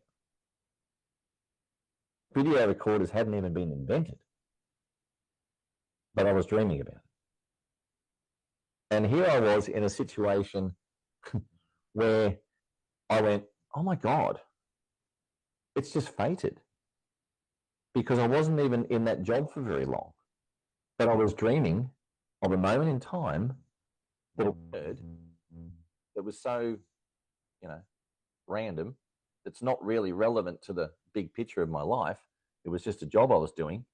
Video recorders hadn't even been invented. but I was dreaming about it. And here I was in a situation where I went, oh my God, it's just fated. Because I wasn't even in that job for very long. But I was dreaming of a moment in time that occurred that was so, random, that's not really relevant to the big picture of my life. It was just a job I was doing,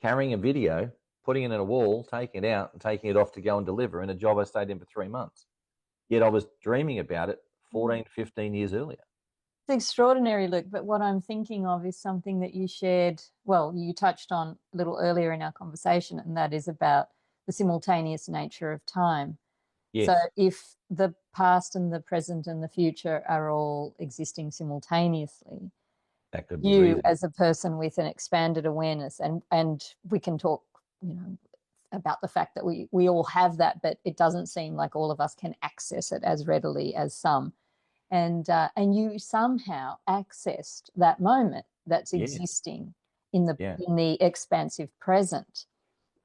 carrying a video, putting it in a wall, taking it out and taking it off to go and deliver in a job I stayed in for 3 months. Yet I was dreaming about it 14, 15 years earlier. It's extraordinary, Luke, but what I'm thinking of is something that you shared, well, you touched on a little earlier in our conversation, and that is about the simultaneous nature of time. Yes. So if the past and the present and the future are all existing simultaneously, that could be you reason. as a person with an expanded awareness, and we can talk, about the fact that we all have that, but it doesn't seem like all of us can access it as readily as some. And you somehow accessed that moment that's existing in the expansive present.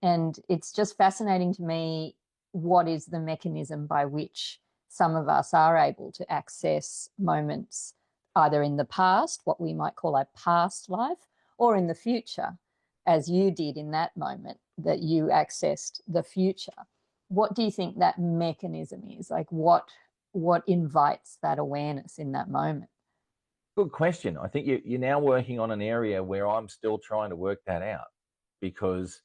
And it's just fascinating to me, what is the mechanism by which some of us are able to access moments either in the past, what we might call a past life, or in the future, as you did in that moment, that you accessed the future. What do you think that mechanism is? Like what invites that awareness in that moment? Good question. I think you're now working on an area where I'm still trying to work that out, because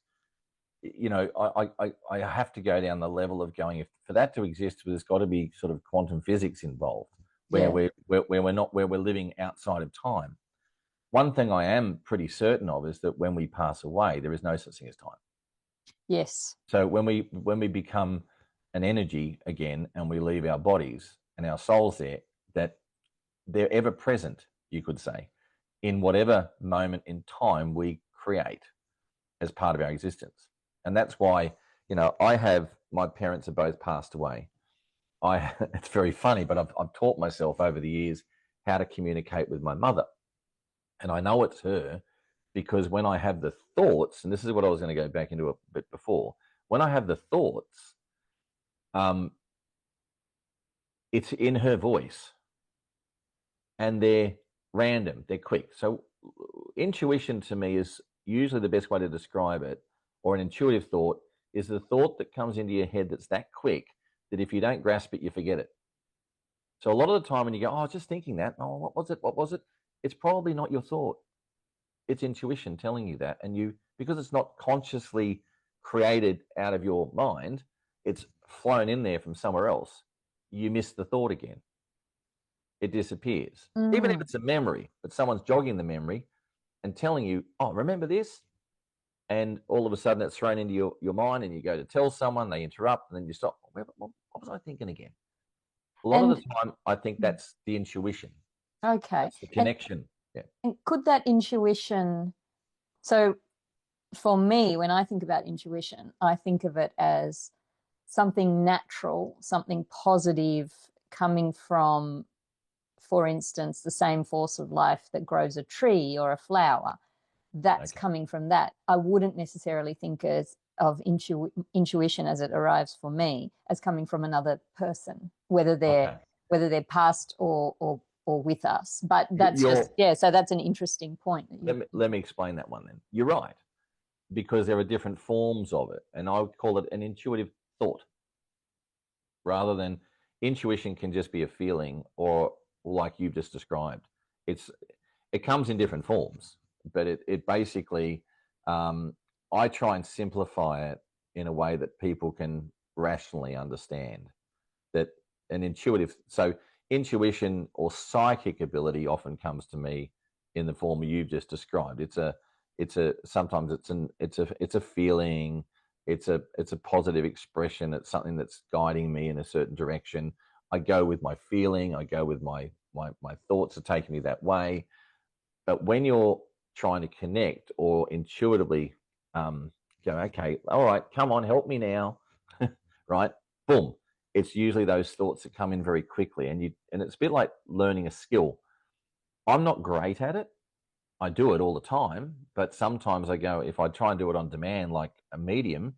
I have to go down the level of going, if for that to exist, there's got to be sort of quantum physics involved, where we're living outside of time. One thing I am pretty certain of is that when we pass away, there is no such thing as time. Yes. So when we become an energy again and we leave our bodies and our souls there, that they're ever present, you could say, in whatever moment in time we create as part of our existence. And that's why, my parents have both passed away. It's very funny, but I've taught myself over the years how to communicate with my mother. And I know it's her because when I have the thoughts, and this is what I was going to go back into a bit before, when I have the thoughts, it's in her voice and they're random, they're quick. So intuition to me is usually the best way to describe it, or an intuitive thought, is the thought that comes into your head that's that quick that if you don't grasp it, you forget it. So a lot of the time when you go, oh, I was just thinking that, oh, what was it? It's probably not your thought. It's intuition telling you that. And because it's not consciously created out of your mind, it's flown in there from somewhere else, you miss the thought again. It disappears. Even if it's a memory, but someone's jogging the memory and telling you, oh, remember this? And all of a sudden it's thrown into your mind and you go to tell someone, they interrupt, and then you stop. What was I thinking again? A lot of the time, I think that's the intuition. Okay. That's the connection. And could that intuition, so for me, when I think about intuition, I think of it as something natural, something positive coming from, for instance, the same force of life that grows a tree or a flower. That's coming from that. I wouldn't necessarily think of intuition as it arrives for me as coming from another person, whether they're past or with us. But that's so that's an interesting point. Let me explain that one then. You're right, because there are different forms of it, and I would call it an intuitive thought, rather than intuition can just be a feeling, or like you've just described. It comes in different forms, but it basically, I try and simplify it in a way that people can rationally understand that so intuition or psychic ability often comes to me in the form you've just described. Sometimes it's a feeling, it's a positive expression. It's something that's guiding me in a certain direction. I go with my feeling. I go with my thoughts are taking me that way. But when you're trying to connect or intuitively go, okay, all right, come on, help me now, right? Boom. It's usually those thoughts that come in very quickly, and it's a bit like learning a skill. I'm not great at it, I do it all the time, but sometimes I go, if I try and do it on demand, like a medium,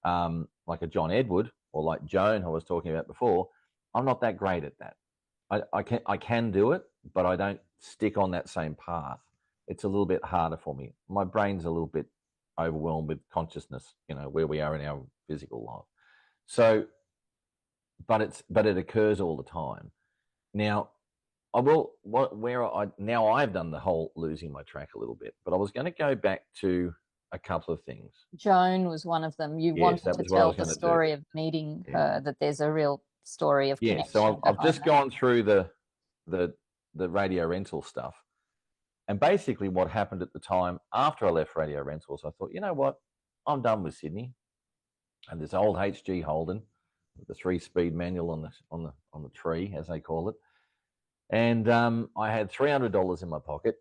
like a John Edward or like Joan, who I was talking about before, I'm not that great at that. I can do it, but I don't stick on that same path. It's a little bit harder for me. My brain's a little bit overwhelmed with consciousness, where we are in our physical life. So, but it occurs all the time. Now, now I've done the whole losing my track a little bit, but I was going to go back to a couple of things. Joan was one of them. You wanted to tell the story of meeting her, that there's a real story of connection. So I've just gone through the radio rental stuff. And basically what happened at the time after I left radio rentals, I thought, you know what, I'm done with Sydney. And this old HG Holden with the 3-speed manual on the tree, as they call it. And I had $300 in my pocket,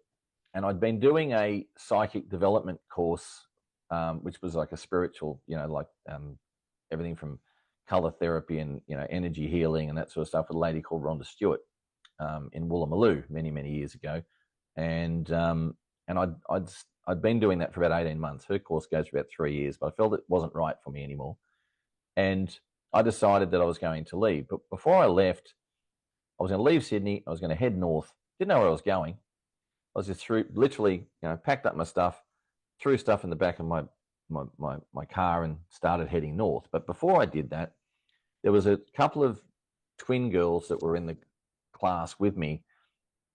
and I'd been doing a psychic development course, which was like a spiritual, everything from color therapy and energy healing and that sort of stuff, with a lady called Rhonda Stewart in Woolloomooloo many years ago, and I'd been doing that for about 18 months. Her course goes for about 3 years, but I felt it wasn't right for me anymore, and I decided that I was going to leave. But before I left, I was going to leave Sydney. I was going to head north. Didn't know where I was going. I was just literally, packed up my stuff, threw stuff in the back of my car, and started heading north. But before I did that, there was a couple of twin girls that were in the class with me,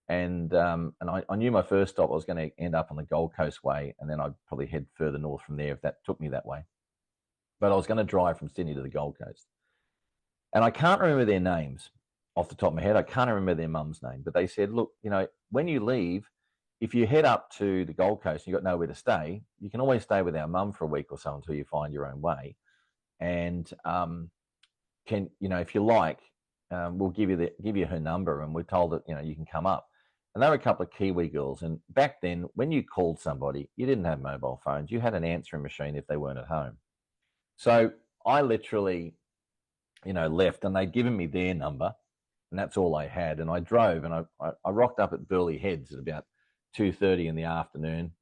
and I knew my first stop I was going to end up on the Gold Coast way, and then I'd probably head further north from there if that took me that way. But I was going to drive from Sydney to the Gold Coast, and I can't remember their names off the top of my head. I can't remember their mum's name, but they said, look, when you leave, if you head up to the Gold Coast and you've got nowhere to stay, you can always stay with our mum for a week or so until you find your own way. And if you like, we'll give you her number, and we're told that, you can come up. And they were a couple of Kiwi girls. And back then, when you called somebody, you didn't have mobile phones. You had an answering machine if they weren't at home. So I literally, left, and they'd given me their number. And that's all I had. And I drove, and I rocked up at Burleigh Heads at about 2:30 in the afternoon.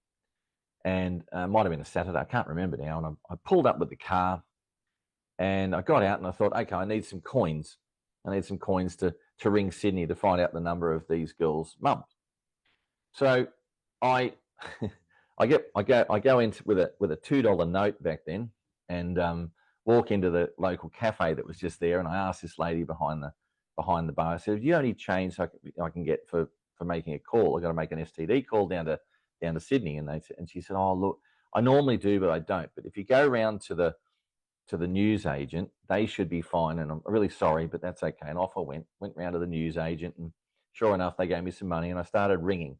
And it might have been a Saturday. I can't remember now. And I pulled up with the car, and I got out, and I thought, okay, I need some coins. I need some coins to ring Sydney to find out the number of these girls' mums. So I go in with a $2 note back then, and walk into the local cafe that was just there. And I asked this lady behind the bar, I said, do you have any change I can get for making a call? I got to make an STD call down to Sydney. And she said, oh, look, I normally do, but I don't. But if you go around to the news agent, they should be fine. And I'm really sorry, but that's okay. And off I went round to the news agent, and sure enough, they gave me some money, and I started ringing.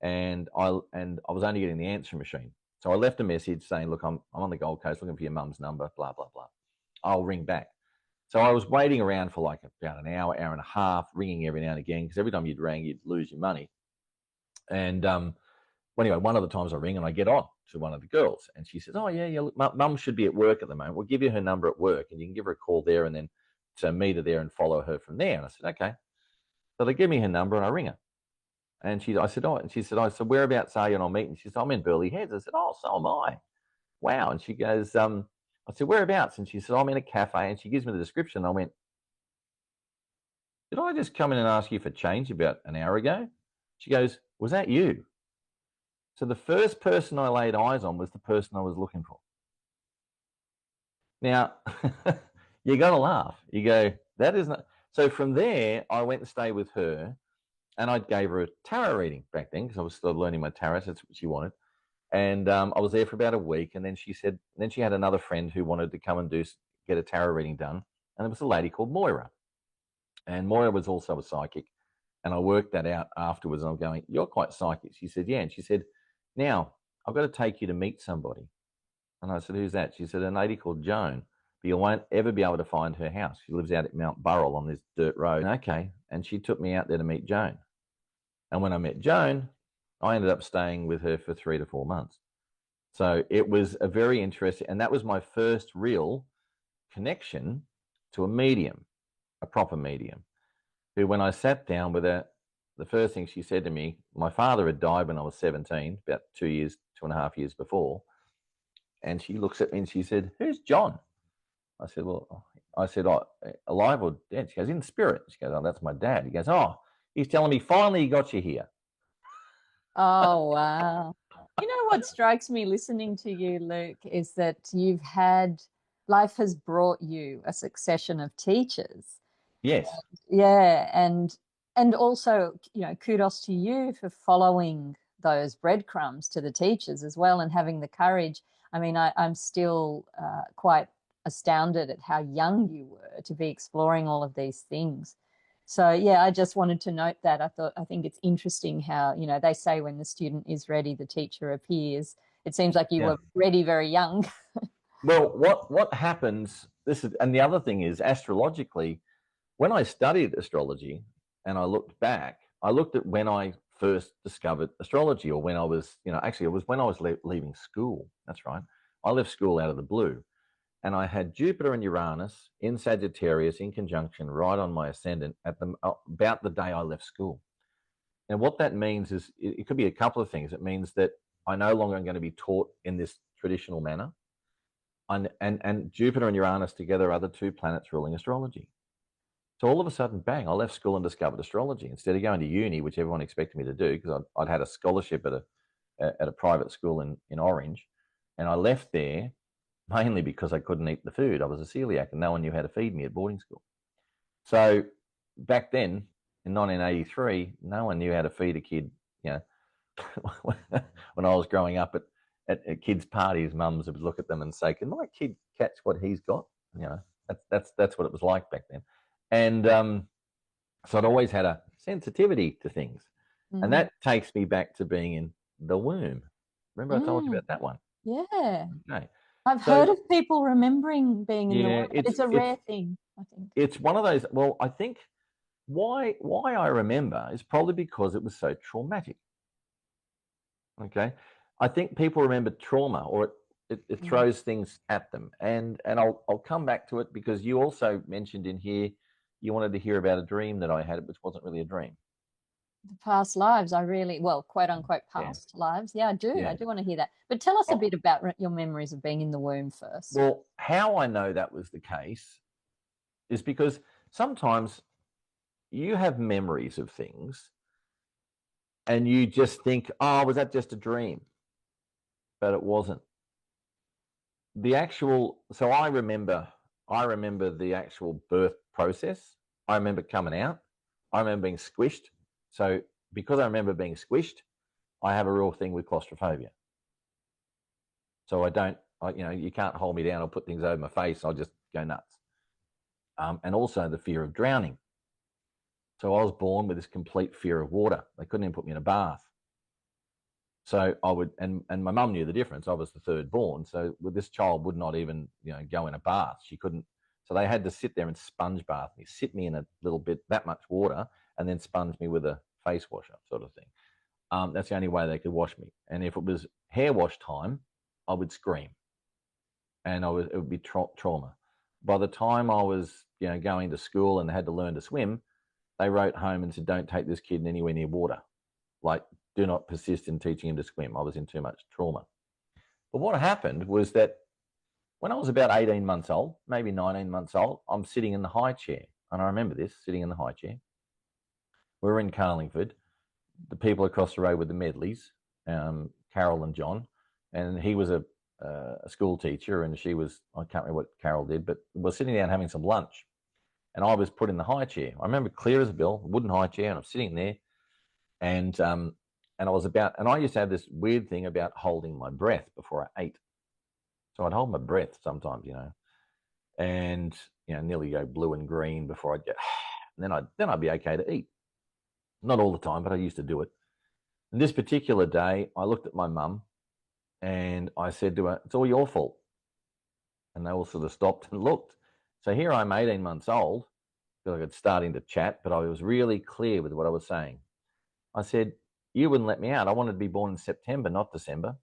And I was only getting the answer machine. So I left a message saying, look, I'm on the Gold Coast looking for your mum's number, blah, blah, blah. I'll ring back. So I was waiting around for like about an hour and a half, ringing every now and again, because every time you'd ring, you'd lose your money. And anyway, one of the times I ring, and I get on to one of the girls, and she says, oh, yeah, look, mum should be at work at the moment. We'll give you her number at work, and you can give her a call there, and then to meet her there and follow her from there. And I said, okay. So they give me her number, and I ring her. And she said, so whereabouts are you? And I'll meet. And she said, I'm in Burleigh Heads. I said, oh, so am I. Wow. And she goes, I said, whereabouts? And she said, I'm in a cafe. And she gives me the description. I went, did I just come in and ask you for change about an hour ago? She goes, was that you? So the first person I laid eyes on was the person I was looking for. Now, you got to laugh. You go, that is not. So from there, I went to stay with her, and I gave her a tarot reading back then, because I was still learning my tarot. So that's what she wanted. And I was there for about a week, and then she had another friend who wanted to come and get a tarot reading done, and it was a lady called Moira, and Moira was also a psychic, and I worked that out afterwards. And I'm going, you're quite psychic. She said, yeah, and she said, now I've got to take you to meet somebody, and I said, who's that? She said, a lady called Joan, but you won't ever be able to find her house. She lives out at Mount Burrell on this dirt road. Okay, and she took me out there to meet Joan, and when I met Joan, I ended up staying with her for 3 to 4 months. So it was a very interesting, and that was my first real connection to a medium, a proper medium, who when I sat down with her, the first thing she said to me, my father had died when I was 17, about 2.5 years before. And she looks at me and she said, "Who's John?" I said, "Well," I said, "Oh, alive or dead?" She goes, "In spirit." She goes, "Oh, that's my dad." He goes, "Oh, he's telling me finally he got you here." Oh, wow. You know what strikes me listening to you, Luke, is that life has brought you a succession of teachers. Yes. Yeah, and also, kudos to you for following those breadcrumbs to the teachers as well and having the courage. I mean, I'm still quite astounded at how young you were to be exploring all of these things. So yeah, I just wanted to note that. I think it's interesting how, they say when the student is ready, the teacher appears. It seems like you Yeah. were ready very young. Well, what happens, and the other thing is, astrologically, when I studied astrology and I looked back, I looked at when I first discovered astrology, or when I was, actually, it was when I was leaving school. That's right. I left school out of the blue, and I had Jupiter and Uranus in Sagittarius in conjunction right on my ascendant about the day I left school. And what that means is it could be a couple of things. It means that I no longer am going to be taught in this traditional manner. And Jupiter and Uranus together are the two planets ruling astrology. So all of a sudden, bang, I left school and discovered astrology instead of going to uni, which everyone expected me to do, because I'd had a scholarship at a private school in Orange. And I left there mainly because I couldn't eat the food. I was a celiac and no one knew how to feed me at boarding school. So back then, in 1983, no one knew how to feed a kid. When I was growing up at kids' parties, mums would look at them and say, "Can my kid catch what he's got?" That's what it was like back then. And so I'd always had a sensitivity to things. And that takes me back to being in the womb. Remember I told you about that one? Yeah. Okay. I've heard of people remembering being in the womb. It's a rare thing, I think. It's one of those. Well, I think why I remember is probably because it was so traumatic. Okay, I think people remember trauma, or it throws things at them, and I'll come back to it, because you also mentioned in here you wanted to hear about a dream that I had, which wasn't really a dream. The past lives, quote unquote past lives. Yeah, I do. Yeah. I do want to hear that. But tell us a bit about your memories of being in the womb first. Well, how I know that was the case is because sometimes you have memories of things and you just think, "Oh, was that just a dream?" But it wasn't. So I remember the actual birth process. I remember coming out. I remember being squished. So because I remember being squished, I have a real thing with claustrophobia. So you can't hold me down or put things over my face. I'll just go nuts. And also the fear of drowning. So I was born with this complete fear of water. They couldn't even put me in a bath. So I would, and my mum knew the difference. I was the third born, so this child would not even, go in a bath. She couldn't. So they had to sit there and sponge bath me, sit me in a little bit, that much water, and then sponge me with a face washer, sort of thing. That's the only way they could wash me. And if it was hair wash time, I would scream, and it would be trauma. By the time I was, going to school and had to learn to swim, they wrote home and said, "Don't take this kid anywhere near water. Like, do not persist in teaching him to swim." I was in too much trauma. But what happened was that when I was about 18 months old, maybe 19 months old, I'm sitting in the high chair. And I remember this, sitting in the high chair. We were in Carlingford. The people across the road were the Medleys, Carol and John. And he was a school teacher, and she was, I can't remember what Carol did, but we're sitting down having some lunch. And I was put in the high chair. I remember clear as a bell, a wooden high chair, and I'm sitting there. And I used to have this weird thing about holding my breath before I ate. So I'd hold my breath sometimes, and nearly go blue and green before I'd get, and then I'd be okay to eat. Not all the time, but I used to do it. And this particular day, I looked at my mum and I said to her, "It's all your fault." And they all sort of stopped and looked. So here I'm 18 months old, I was starting to chat, but I was really clear with what I was saying. I said, "You wouldn't let me out. I wanted to be born in September, not December."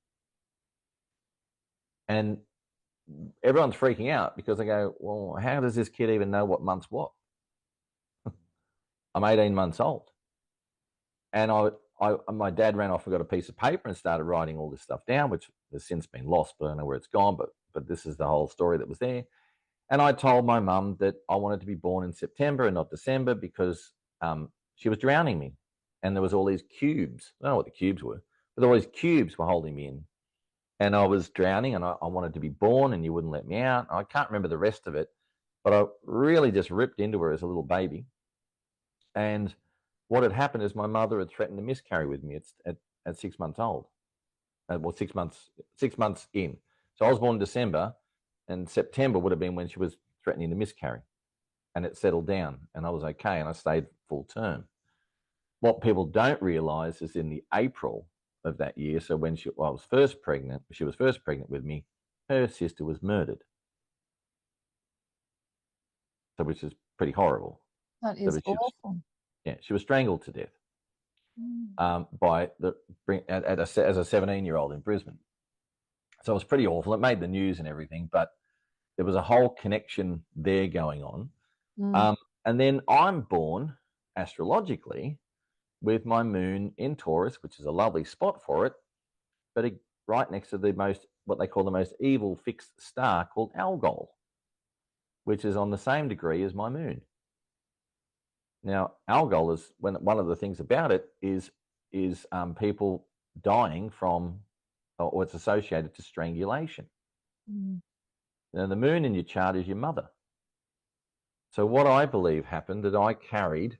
And everyone's freaking out because they go, "Well, how does this kid even know what month's what?" I'm 18 months old. And my dad ran off and got a piece of paper and started writing all this stuff down, which has since been lost, but I don't know where it's gone. But this is the whole story that was there. And I told my mum that I wanted to be born in September and not December because she was drowning me. And there was all these cubes. I don't know what the cubes were, but all these cubes were holding me in. And I was drowning and I wanted to be born and you wouldn't let me out. I can't remember the rest of it, but I really just ripped into her as a little baby. And what had happened is my mother had threatened to miscarry with me at 6 months old. Well, 6 months in. So I was born in December, and September would have been when she was threatening to miscarry. And it settled down, and I was okay, and I stayed full term. What people don't realize is in the April of that year, so when she was first pregnant with me, her sister was murdered. So, which is pretty horrible. That is awful. She was strangled to death by as a 17-year-old in Brisbane. So it was pretty awful. It made the news and everything, but there was a whole connection there going on. And then I'm born astrologically with my moon in Taurus, which is a lovely spot for it, but right next to what they call the most evil fixed star called Algol, which is on the same degree as my moon. Now, Algol is one of the things about it is people dying from, or it's associated to strangulation. Now, the moon in your chart is your mother. So what I believe happened that I carried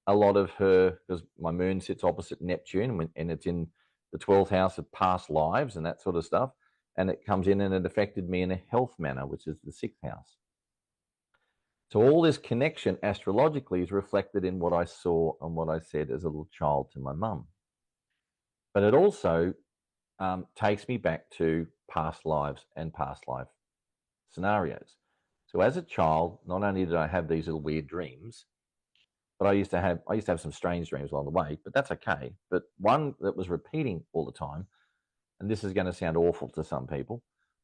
a lot of her, because my moon sits opposite Neptune and it's in the 12th house of past lives and that sort of stuff. And it comes in and it affected me in a health manner, which is the 6th house. So all this connection astrologically is reflected in what I saw and what I said as a little child to my mum. But it also takes me back to past lives and past life scenarios. So as a child, not only did I have these little weird dreams, but I used to have some strange dreams along the way, but that's okay. But one that was repeating all the time, and this is going to sound awful to some people,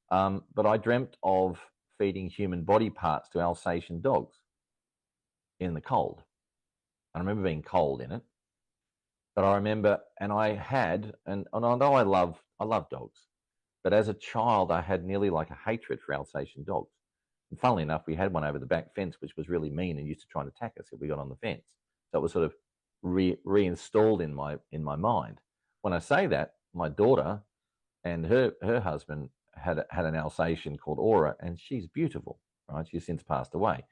but I dreamt of feeding human body parts to Alsatian dogs in the cold. I remember being cold in it, but I remember, and I know I love dogs, but as a child, I had nearly like a hatred for Alsatian dogs. And funnily enough, we had one over the back fence, which was really mean and used to try and attack us if we got on the fence. So it was sort of reinstalled in my mind. When I say that, my daughter and her husband had an Alsatian called Aura, and she's beautiful, right? She's since passed away,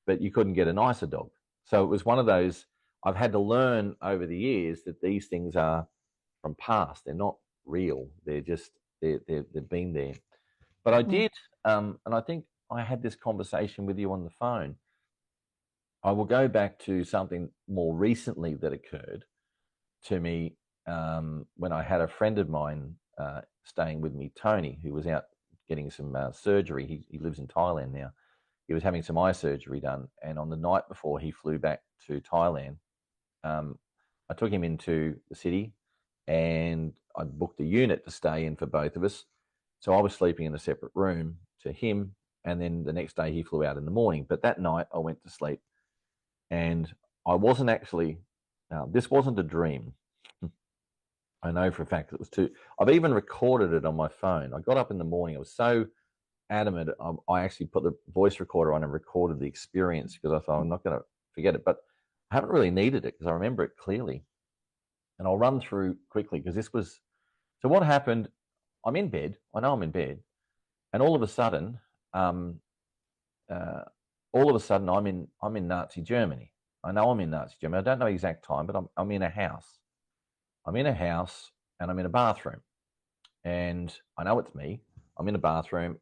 but you couldn't get a nicer dog. So it was one of those, I've had to learn over the years that these things are from past. They're not real. They've been there. But I did, and I think I had this conversation with you on the phone. I will go back to something more recently that occurred to me when I had a friend of mine staying with me, Tony, who was out getting some surgery. He lives in Thailand now. He was having some eye surgery done. And on the night before he flew back to Thailand, I took him into the city and I booked a unit to stay in for both of us. So I was sleeping in a separate room to him. And then the next day he flew out in the morning. But that night I went to sleep and I wasn't actually, this wasn't a dream. I know for a fact it was too. I've even recorded it on my phone. I got up in the morning. I was so adamant. I actually put the voice recorder on and recorded the experience because I thought I'm not going to forget it. But I haven't really needed it because I remember it clearly. And I'll run through quickly because this was. So what happened? I'm in bed. I know I'm in bed, and all of a sudden, I'm in Nazi Germany. I know I'm in Nazi Germany. I don't know the exact time, but I'm in a house. I'm in a house and I'm in a bathroom. And I know it's me. I'm in a bathroom,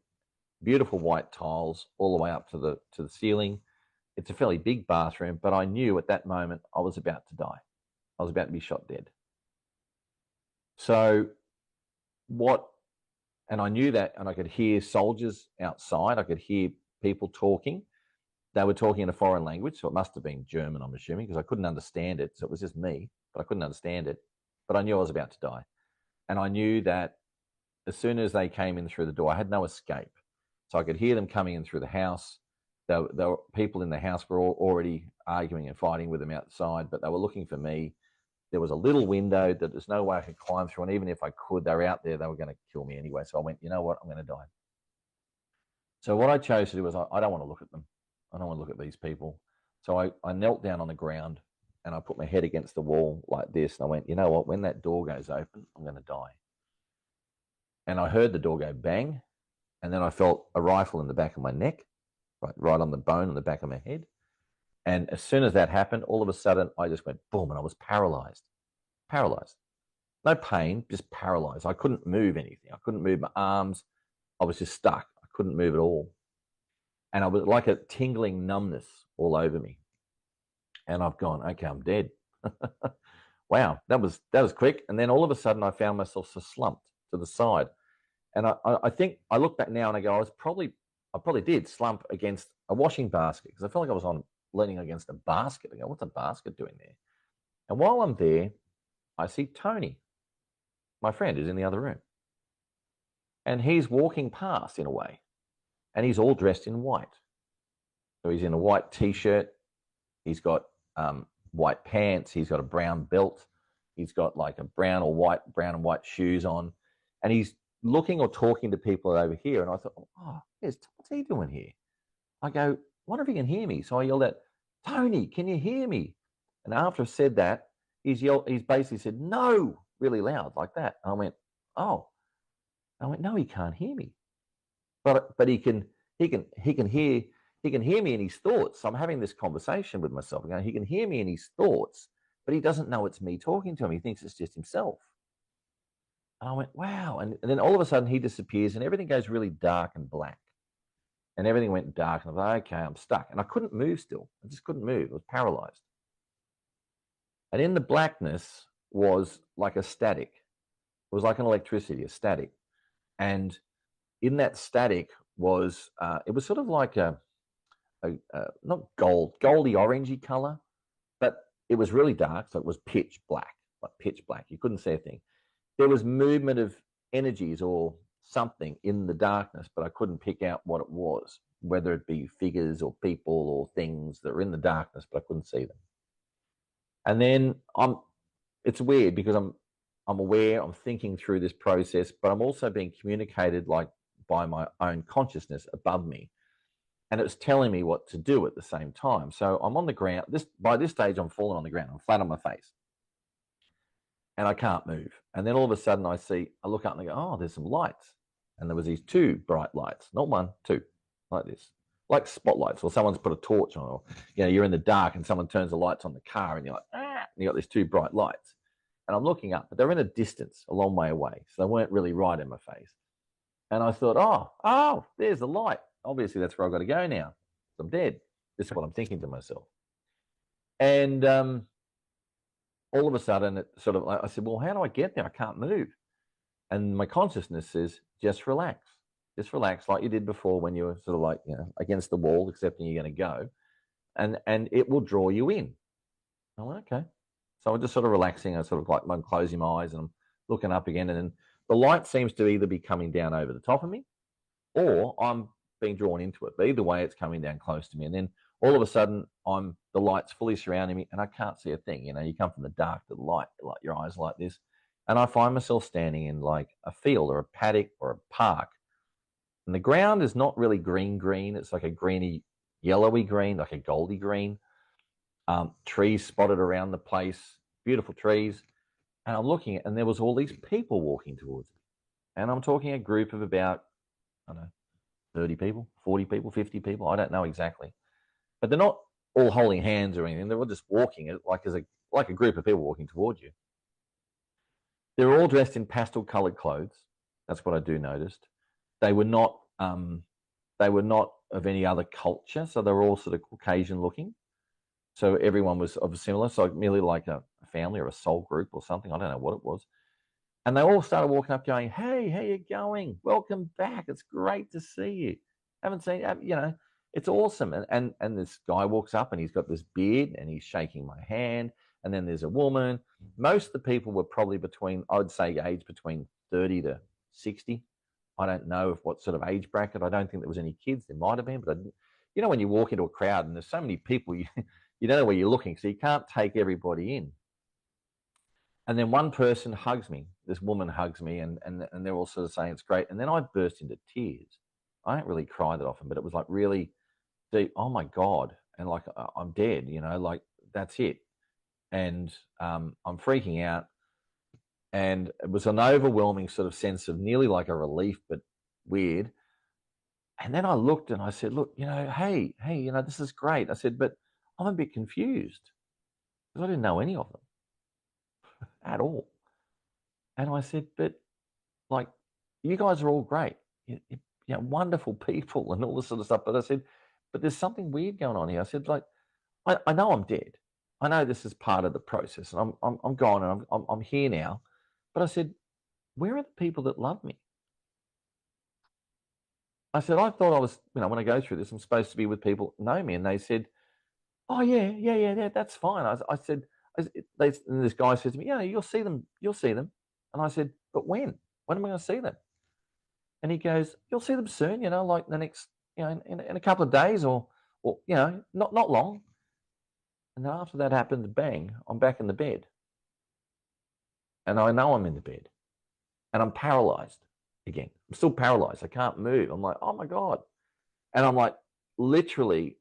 beautiful white tiles all the way up to the ceiling. It's a fairly big bathroom, but I knew at that moment I was about to die. I was about to be shot dead. So and I knew that, and I could hear soldiers outside. I could hear people talking. They were talking in a foreign language, so it must have been German, I'm assuming, because I couldn't understand it. So it was just me, but I couldn't understand it. But I knew I was about to die. And I knew that as soon as they came in through the door, I had no escape. So I could hear them coming in through the house. There were people in the house were already arguing and fighting with them outside, but they were looking for me. there was a little window that there's no way I could climb through. And even if I could, they were out there, they were going to kill me anyway. So I went, you know what? I'm going to die. So what I chose to do was I don't want to look at them. I don't want to look at these people. So I knelt down on the ground and I put my head against the wall like this. And I went, you know what? When that door goes open, I'm going to die. And I heard the door go bang. And then I felt a rifle in the back of my neck, right on the bone in the back of my head. And as soon as that happened, all of a sudden, I just went boom, and I was paralyzed. Paralyzed. No pain, just paralyzed. I couldn't move anything. I couldn't move my arms. I was just stuck. I couldn't move at all. And I was like a tingling numbness all over me. And I've gone, okay, I'm dead. Wow, that was quick. And then all of a sudden, I found myself so slumped to the side. And I think I look back now and I go, I probably did slump against a washing basket because I felt like I was leaning against a basket. I go, what's a basket doing there? And while I'm there, I see Tony, my friend, who's in the other room. And he's walking past in a way. And he's all dressed in white. So he's in a white T-shirt. He's got white pants. He's got a brown belt. He's got like a brown and white shoes on. And he's looking or talking to people over here. And I thought, oh, what's he doing here? I go, I wonder if he can hear me. So I yelled out, Tony, can you hear me? And after I said that, he's basically said, no, really loud like that. And I went, oh. I went, no, he can't hear me. But he can hear me in his thoughts. So I'm having this conversation with myself. He can hear me in his thoughts, but he doesn't know it's me talking to him. He thinks it's just himself. And I went, wow. And then all of a sudden he disappears and everything goes really dark and black. And everything went dark. And I was like, okay, I'm stuck. And I couldn't move still. I just couldn't move. I was paralyzed. And in the blackness was like a static. It was like an electricity, a static. And in that static was, it was sort of like a not goldy orangey color, but it was really dark. So it was pitch black, like pitch black. You couldn't see a thing. There was movement of energies or something in the darkness, but I couldn't pick out what it was, whether it be figures or people or things that were in the darkness, but I couldn't see them. And then it's weird because I'm aware, I'm thinking through this process, but I'm also being communicated like by my own consciousness above me. And it's telling me what to do at the same time. So I'm on the ground. By this stage, I'm falling on the ground. I'm flat on my face. And I can't move. And then all of a sudden I look up and I go, oh, there's some lights. And there was these two bright lights, not one, two, like this, like spotlights, or someone's put a torch on, or, you're in the dark and someone turns the lights on the car and you're like, ah, and you got these two bright lights. And I'm looking up, but they're in a distance, a long way away. So they weren't really right in my face. And I thought, oh, there's the light. Obviously that's where I've got to go now. I'm dead. This is what I'm thinking to myself. And, all of a sudden, I said, well, how do I get there? I can't move. And my consciousness says, just relax. Just relax like you did before when you were sort of like, against the wall, accepting you're going to go. And it will draw you in. I went, okay. So I'm just sort of relaxing. I'm closing my eyes and I'm looking up again. And then the light seems to either be coming down over the top of me or I'm being drawn into it. But either way, it's coming down close to me. And then all of a sudden, the light's fully surrounding me and I can't see a thing. You come from the dark to the light, like your eyes like this. And I find myself standing in like a field or a paddock or a park. And the ground is not really green. It's like a greeny, yellowy green, like a goldy green. Trees spotted around the place, beautiful trees. And I'm looking and there was all these people walking towards me. And I'm talking a group of about, 30 people, 40 people, 50 people. I don't know exactly. But they're not all holding hands or anything. They're all just walking like a group of people walking towards you. They're all dressed in pastel-coloured clothes. That's what I do noticed. They were not of any other culture, so they were all sort of Caucasian-looking. So everyone was of a similar, so merely like a family or a soul group or something. I don't know what it was. And they all started walking up going, hey, how you going? Welcome back. It's great to see you. Haven't seen, it's awesome. And this guy walks up and he's got this beard and he's shaking my hand. And then there's a woman. Most of the people were probably I'd say age between 30 to 60. I don't know what sort of age bracket. I don't think there was any kids. There might have been, but when you walk into a crowd and there's so many people, you don't know where you're looking, so you can't take everybody in. And then one person hugs me. This woman hugs me, and they're all sort of saying it's great. And then I burst into tears. I don't really cry that often, but it was like really deep. Oh my God! And like I'm dead. Like that's it. And I'm freaking out. And it was an overwhelming sort of sense of nearly like a relief, but weird. And then I looked and I said, look, hey, this is great. I said, but I'm a bit confused because I didn't know any of them at all. And I said, but like, you guys are all great, wonderful people and all this sort of stuff. But I said, but there's something weird going on here. I said, like, I know I'm dead. I know this is part of the process, and I'm gone, and I'm here now. But I said, where are the people that love me? I said, I thought I was, when I go through this, I'm supposed to be with people who know me. And they said, oh, yeah, that's fine. I said, and this guy says to me, yeah, you'll see them. And I said, but when? When am I going to see them? And he goes, you'll see them soon, like the next, in a couple of days or not long. And then after that happened, bang, I'm back in the bed. And I know I'm in the bed. And I'm paralyzed again. I'm still paralyzed. I can't move. I'm like, oh my God. And I'm like literally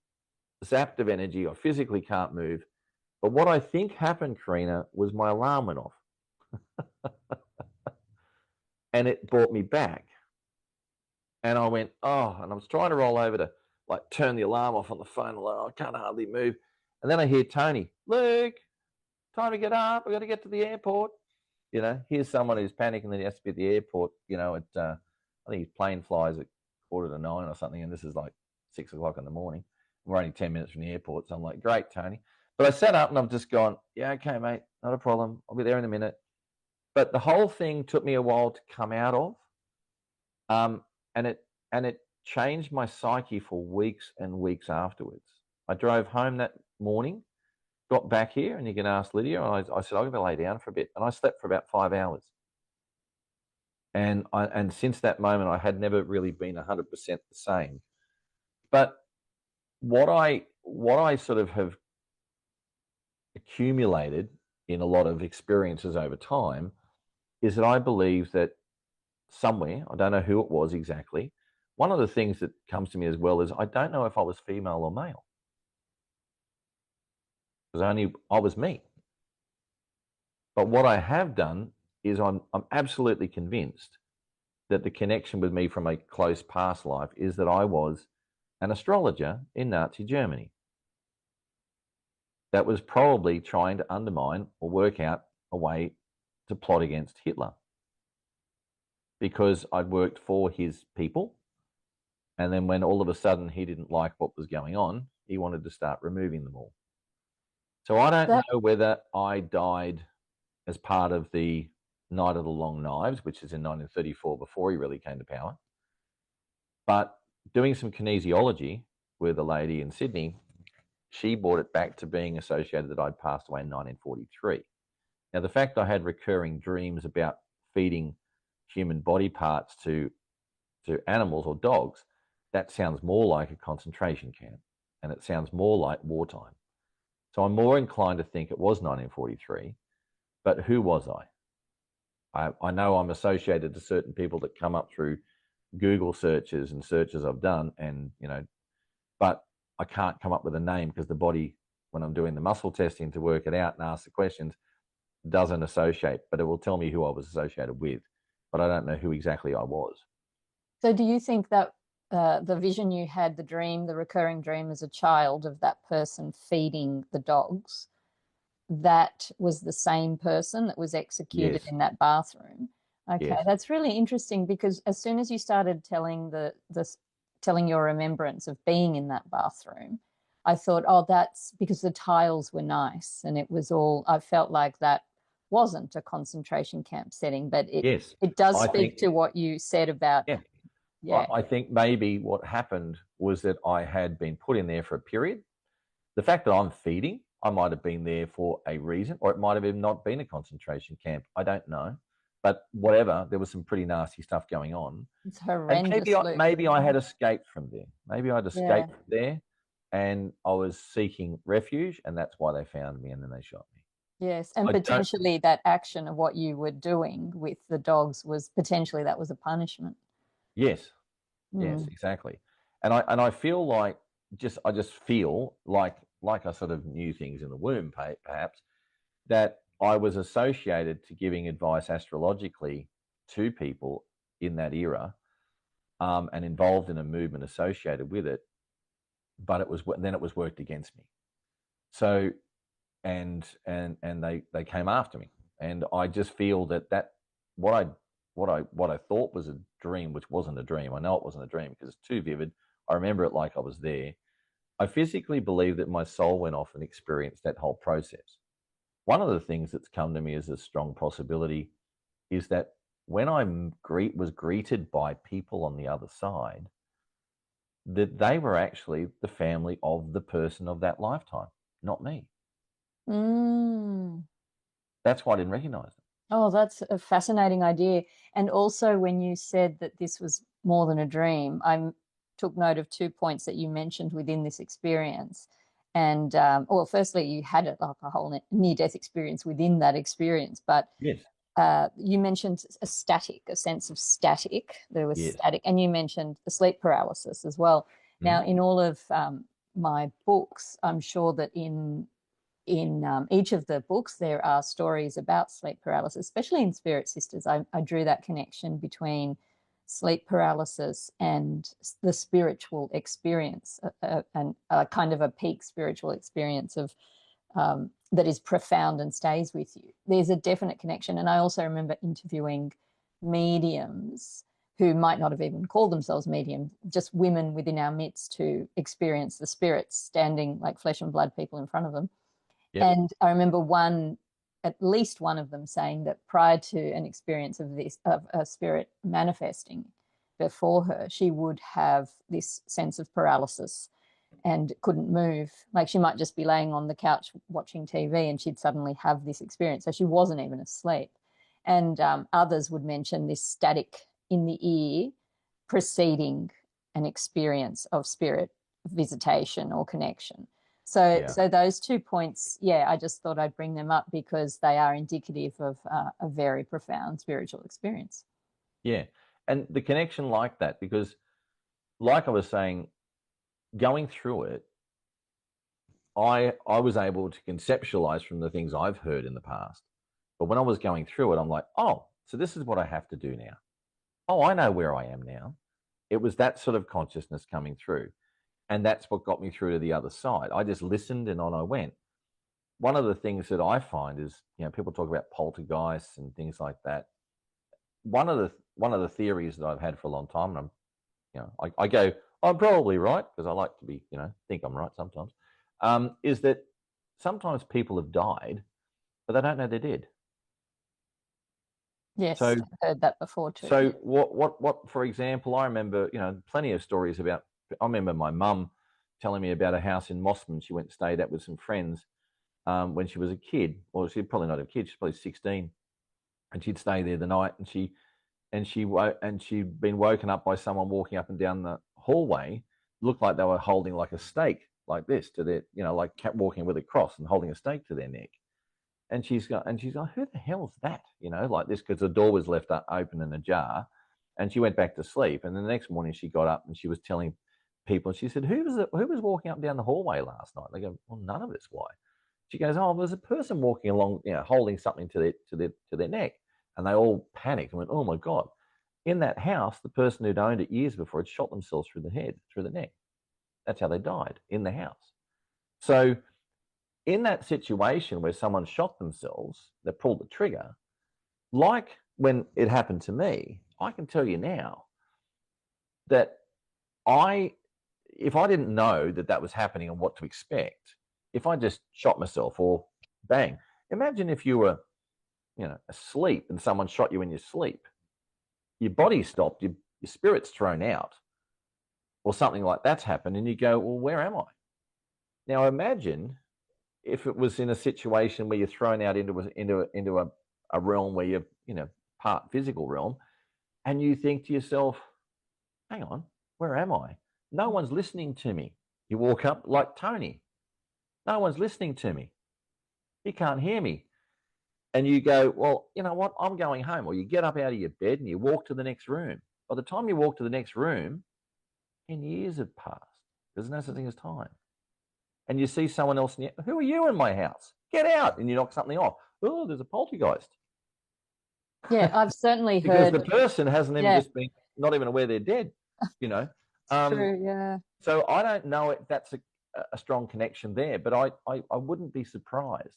zapped of energy. I physically can't move. But what I think happened, Karina, was my alarm went off. And it brought me back. And I went, oh, and I was trying to roll over to like turn the alarm off on the phone. Like, oh, I can't hardly move. And then I hear Tony, Luke, time to get up. I've got to get to the airport. Here's someone who's panicking that he has to be at the airport, I think his plane flies at 8:45 or something. And this is like 6:00 in the morning. We're only 10 minutes from the airport. So I'm like, great, Tony. But I sat up and I've just gone, yeah, okay, mate, not a problem. I'll be there in a minute. But the whole thing took me a while to come out of. And it changed my psyche for weeks and weeks afterwards. I drove home that morning, got back here, and you can ask Lydia, and I said, I'm going to lay down for a bit. And I slept for about 5 hours. And since that moment, I had never really been 100% the same. But what I sort of have accumulated in a lot of experiences over time is that I believe that somewhere, I don't know who it was exactly, one of the things that comes to me as well is I don't know if I was female or male. Because I was me. But what I have done is I'm absolutely convinced that the connection with me from a close past life is that I was an astrologer in Nazi Germany that was probably trying to undermine or work out a way to plot against Hitler. Because I'd worked for his people, and then when all of a sudden he didn't like what was going on, he wanted to start removing them all. So I don't know whether I died as part of the Night of the Long Knives, which is in 1934 before he really came to power. But doing some kinesiology with a lady in Sydney, she brought it back to being associated that I'd passed away in 1943. Now, the fact I had recurring dreams about feeding human body parts to animals or dogs, that sounds more like a concentration camp, and it sounds more like wartime. So I'm more inclined to think it was 1943, but who was I? I know I'm associated to certain people that come up through Google searches and searches I've done, and but I can't come up with a name because the body, when I'm doing the muscle testing to work it out and ask the questions, doesn't associate, but it will tell me who I was associated with, but I don't know who exactly I was. So do you think that the vision you had, the dream, the recurring dream as a child of that person feeding the dogs, that was the same person that was executed in that bathroom? Okay, that's really interesting, because as soon as you started telling telling your remembrance of being in that bathroom, I thought, oh, that's because the tiles were nice, and it was all, I felt like that wasn't a concentration camp setting, but it does speak to what you said about. Yeah. I think maybe what happened was that I had been put in there for a period. The fact that I'm feeding, I might have been there for a reason, or it might have even not been a concentration camp. I don't know. But whatever, there was some pretty nasty stuff going on. It's horrendous. And maybe I had escaped from there. Maybe I'd escaped from there, and I was seeking refuge, and that's why they found me, and then they shot me. Yes, and I don't. potentially that action of what you were doing with the dogs was potentially that was a punishment. Yes, yes, Mm. exactly. And I feel like I just feel like I sort of knew things in the womb, perhaps, that I was associated to giving advice astrologically to people in that era, and involved in a movement associated with it. But it was worked against me. So and they came after me, and I just feel that what I what I thought was a dream, which wasn't a dream. I know it wasn't a dream because it's too vivid. I remember it like I was there. I physically believe that my soul went off and experienced that whole process. One of the things that's come to me as a strong possibility is that when I was greeted by people on the other side, that they were actually the family of the person of that lifetime, not me. Mm. That's why I didn't recognize them. Oh, that's a fascinating idea. And also, when you said that this was more than a dream, I took note of 2 points that you mentioned within this experience. And well, firstly, you had it like a whole near-death experience within that experience, but Yes. you mentioned a sense of static. There was Yes. static, and you mentioned the sleep paralysis as well. Now, Mhm. in all of my books, I'm sure that in each of the books there are stories about sleep paralysis, especially in Spirit Sisters. I drew that connection between sleep paralysis and the spiritual experience, and a kind of a peak spiritual experience of that is profound and stays with you. There's a definite connection. And I also remember interviewing mediums who might not have even called themselves medium, just women within our midst who experience the spirits standing like flesh and blood people in front of them. Yep. And I remember at least one of them saying that prior to an experience of this, of a spirit manifesting before her, she would have this sense of paralysis and couldn't move. Like she might just be laying on the couch watching TV and she'd suddenly have this experience. So she wasn't even asleep. And others would mention this static in the ear preceding an experience of spirit visitation or connection. So, Yeah. so those 2 points, yeah, I just thought I'd bring them up because they are indicative of a very profound spiritual experience. Yeah. And the connection like that, because like I was saying, going through it, I was able to conceptualize from the things I've heard in the past. But when I was going through it, I'm like, oh, so this is what I have to do now. Oh, I know where I am now. It was that sort of consciousness coming through. And that's what got me through to the other side. I just listened and on I went. One of the things that I find is, people talk about poltergeists and things like that. One of the theories that I've had for a long time, and I go, I'm probably right because I like to be, think I'm right sometimes, is that sometimes people have died, but they don't know they're dead. Yes, So, I've heard that before too. so what? For example, I remember, plenty of stories about. I remember my mum telling me about a house in Mossman she went and stayed at with some friends, when she was a kid. Well, she'd probably not a kid; she's probably 16, and she'd stay there the night, and she'd been woken up by someone walking up and down the hallway. Looked like they were holding like a stake, like this to their, like walking with a cross and holding a stake to their neck. And she's going, who the hell is that? Like this, because the door was left open and ajar. And she went back to sleep. And then the next morning she got up and she was telling people, and she said, who was walking up and down the hallway last night? They go, well, none of us. Why? She goes, oh, there's a person walking along, holding something to their neck. And they all panicked and went, oh my God. In that house, the person who'd owned it years before had shot themselves through the neck. That's how they died, in the house. So in that situation where someone shot themselves, they pulled the trigger, like when it happened to me, I can tell you now that I, if I didn't know that that was happening and what to expect, if I just shot myself or bang, imagine if you were, asleep and someone shot you in your sleep. Your body stopped, your spirit's thrown out, or something like that's happened, and you go, well, where am I? Now imagine if it was in a situation where you're thrown out into a realm where you're, part physical realm, and you think to yourself, hang on, where am I? No one's listening to me. You walk up like Tony. No one's listening to me. He can't hear me. And you go, well, you know what? I'm going home. Or you get up out of your bed and you walk to the next room. By the time you walk to the next room, 10 years have passed. There's no such thing as time. And you see someone else, and who are you in my house? Get out. And you knock something off. Oh, there's a poltergeist. Yeah, I've certainly Because heard. the person hasn't even Yeah, just been, not even aware they're dead, you know. it's true. Yeah. So I don't know if that's a strong connection there, but I wouldn't be surprised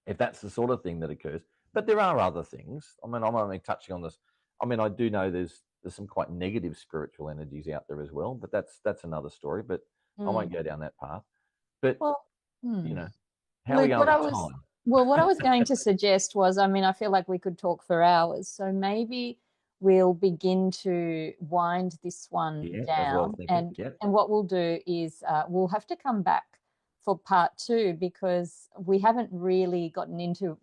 if that's the sort of thing that occurs. But there are other things. I mean, I'm only touching on this. I mean, I do know there's some quite negative spiritual energies out there as well, but that's another story. But I won't go down that path. But Well, you know, how are we Luke, going with time? what I was going to suggest was, I mean, I feel like we could talk for hours, so maybe we'll begin to wind this one Yeah, that's what I was down, thinking. Yeah. and what we'll do is we'll have to come back for part two, because we haven't really gotten into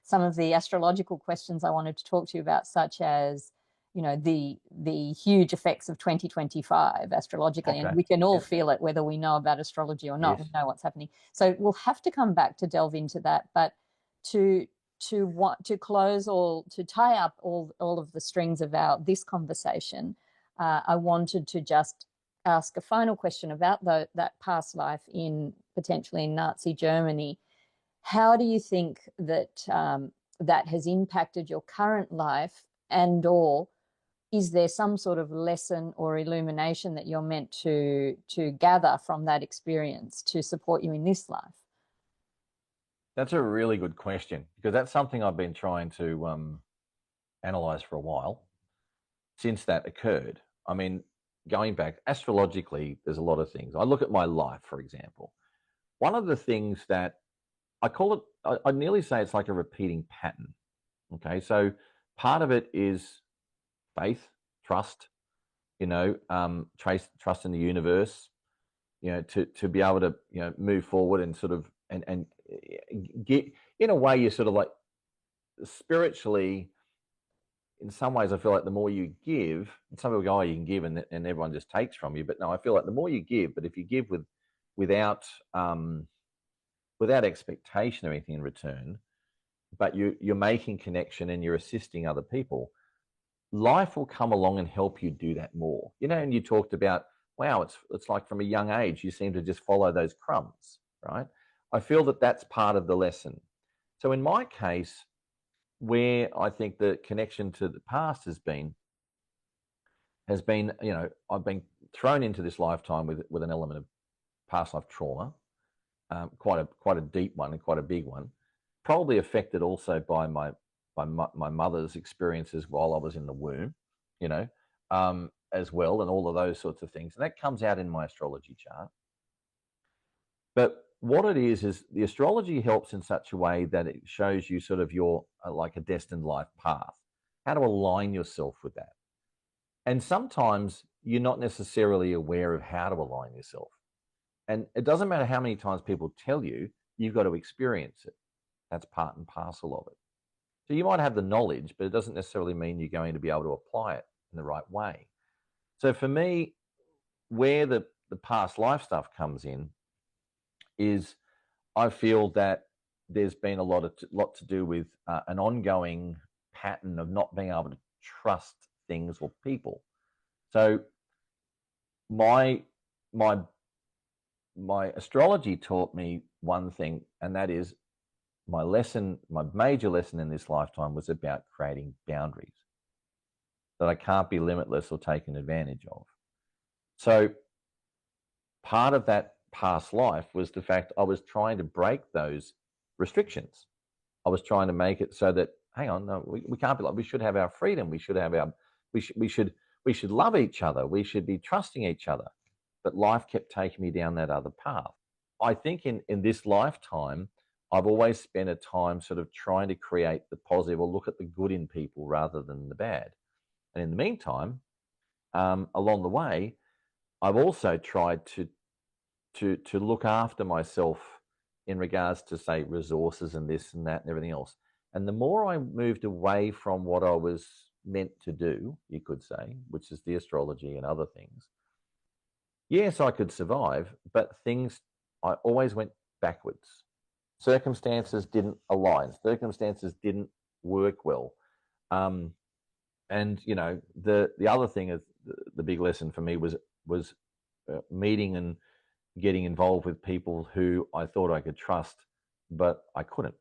some of the astrological questions I wanted to talk to you about, such as, you know, the huge effects of 2025 astrologically, and Okay. we can all Yep. feel it whether we know about astrology or not. Yes. We know what's happening, so we'll have to come back to delve into that. But to close, all to tie up all of the strings of this conversation, I wanted to just ask a final question about that past life in potentially in Nazi Germany. How do you think that that has impacted your current life, and or is there some sort of lesson or illumination that you're meant to gather from that experience to support you in this life? That's a really good question, because that's something I've been trying to analyze for a while since that occurred. I mean, going back astrologically, there's a lot of things. I look at my life, for example. One of the things that I call it, I nearly say it's like a repeating pattern. Okay, so part of it is faith, trust, trust in the universe, to be able to, move forward and sort of, and get, in a way, you're sort of like spiritually, in some ways, I feel like the more you give, and some people go, oh, you can give and everyone just takes from you. But no, I feel like the more you give, but if you give without without expectation or anything in return, but you're making connection and you're assisting other people, life will come along and help you do that more. And you talked about, wow, it's like from a young age, you seem to just follow those crumbs, right? I feel that that's part of the lesson. So in my case, where I think the connection to the past has been, I've been thrown into this lifetime with an element of past life trauma, quite a deep one and quite a big one, probably affected also by my mother's experiences while I was in the womb, as well, and all of those sorts of things. And that comes out in my astrology chart. But what it is the astrology helps in such a way that it shows you sort of your like a destined life path, how to align yourself with that. And sometimes you're not necessarily aware of how to align yourself. And it doesn't matter how many times people tell you, you've got to experience it. That's part and parcel of it. So you might have the knowledge, but it doesn't necessarily mean you're going to be able to apply it in the right way. So for me, where the past life stuff comes in is I feel that there's been a lot to do with an ongoing pattern of not being able to trust things or people. So my astrology taught me one thing, and that is my major lesson in this lifetime was about creating boundaries, that I can't be limitless or taken advantage of. So part of that past life was the fact I was trying to break those restrictions. I was trying to make it so that, hang on, no, we can't be like, we should have our freedom. We should love each other. We should be trusting each other. But life kept taking me down that other path. I think in this lifetime, I've always spent a time sort of trying to create the positive or look at the good in people rather than the bad. And in the meantime, along the way, I've also tried to look after myself in regards to, say, resources and this and that and everything else. And the more I moved away from what I was meant to do, you could say, which is the astrology and other things, yes, I could survive, but I always went backwards. circumstances didn't align. Circumstances didn't work well. And, you know, the other thing is the big lesson for me was meeting and getting involved with people who I thought I could trust, but I couldn't.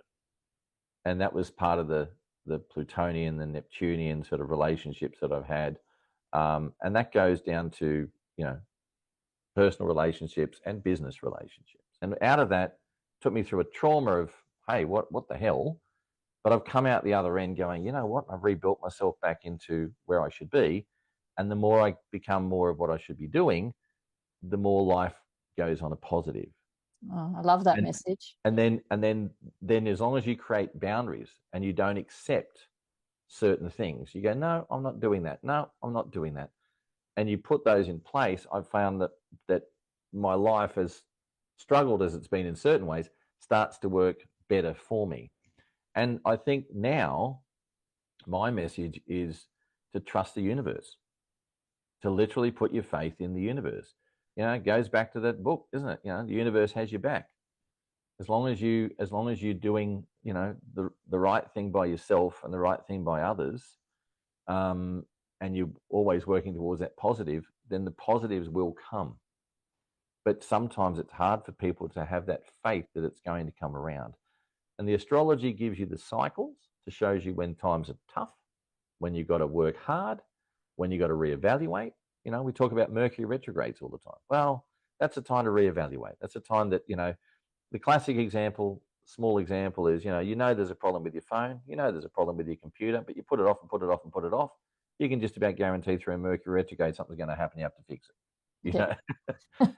And that was part of the Plutonian, the Neptunian sort of relationships that I've had. And that goes down to, you know, personal relationships and business relationships. And out of that took me through a trauma of, hey, what the hell? But I've come out the other end going, you know what? I've rebuilt myself back into where I should be. And the more I become more of what I should be doing, the more life goes on a positive. Oh, I love that message. And then as long as you create boundaries and you don't accept certain things, you go, no, I'm not doing that. No, I'm not doing that. And you put those in place, I've found that my life, has struggled as it's been in certain ways, starts to work better for me. And I think now my message is to trust the universe, to literally put your faith in the universe. You know, it goes back to that book, isn't it? You know, the universe has your back. As long as you're doing, you know, the right thing by yourself and the right thing by others, and you're always working towards that positive, then the positives will come. But sometimes it's hard for people to have that faith that it's going to come around. And the astrology gives you the cycles to shows you when times are tough, when you've got to work hard, when you've got to reevaluate. You know, we talk about Mercury retrogrades all the time. Well, that's a time to reevaluate. That's a time that, you know, the classic example, small example is, you know, there's a problem with your phone, you know, there's a problem with your computer, but you put it off and put it off and put it off. You can just about guarantee through a Mercury retrograde something's going to happen. You have to fix it. You know,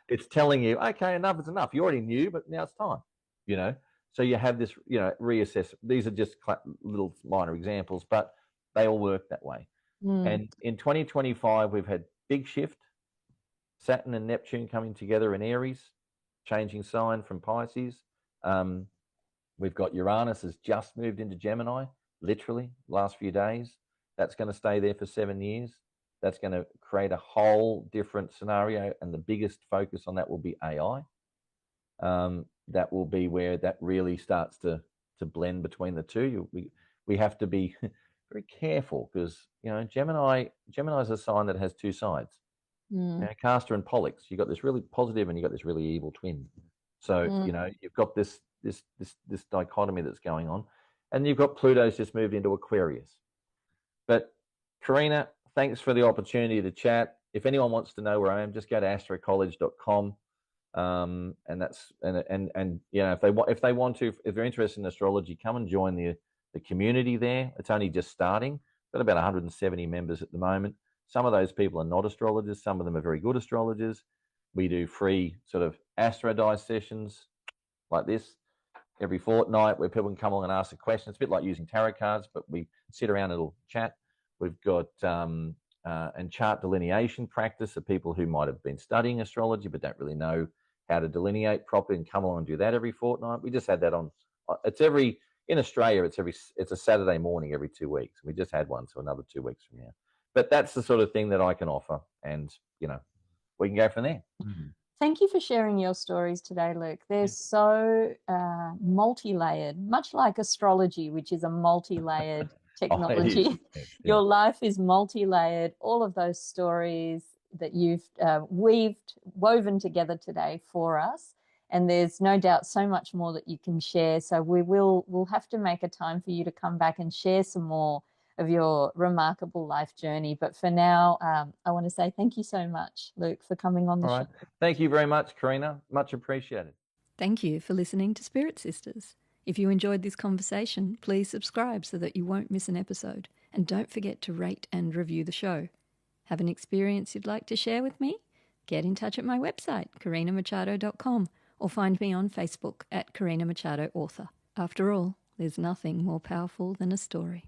it's telling you, okay, enough is enough. You already knew, but now it's time. You know, so you have this, you know, reassess. These are just little minor examples, but they all work that way. And in 2025, we've had big shift. Saturn and Neptune coming together in Aries, changing sign from Pisces. We've got Uranus has just moved into Gemini, literally last few days. That's going to stay there for 7 years. That's going to create a whole different scenario, and the biggest focus on that will be AI. That will be where that really starts to blend between the two. We have to be very careful because, you know, Gemini is a sign that has two sides. You know, Castor and Pollux, you've got this really positive and you've got this really evil twin. So, you know, you've got this dichotomy that's going on, and you've got Pluto's just moved into Aquarius. But Karina, thanks for the opportunity to chat. If anyone wants to know where I am, just go to astrocollege.com. And that's, and you know, if they're interested in astrology, come and join the community there. It's only just starting. Got about 170 members at the moment. Some of those people are not astrologers. Some of them are very good astrologers. We do free sort of astro dice sessions like this every fortnight where people can come along and ask a question. It's a bit like using tarot cards, but we sit around and it'll chat. We've got and chart delineation practice for people who might have been studying astrology but don't really know how to delineate properly, and come along and do that every fortnight. We just had that on. In Australia, it's a Saturday morning every 2 weeks. We just had one, so another 2 weeks from now. But that's the sort of thing that I can offer, and you know, we can go from there. Thank you for sharing your stories today, Luke. They're so multi-layered, much like astrology, which is a multi-layered technology. Your life is multi-layered. All of those stories that you've woven together today for us. And there's no doubt so much more that you can share. So we'll have to make a time for you to come back and share some more of your remarkable life journey. But for now, I want to say thank you so much, Luke, for coming on the show. Thank you very much, Karina. Much appreciated. Thank you for listening to Spirit Sisters. If you enjoyed this conversation, please subscribe so that you won't miss an episode. And don't forget to rate and review the show. Have an experience you'd like to share with me? Get in touch at my website, karinamachado.com, or find me on Facebook at Karina Machado Author. After all, there's nothing more powerful than a story.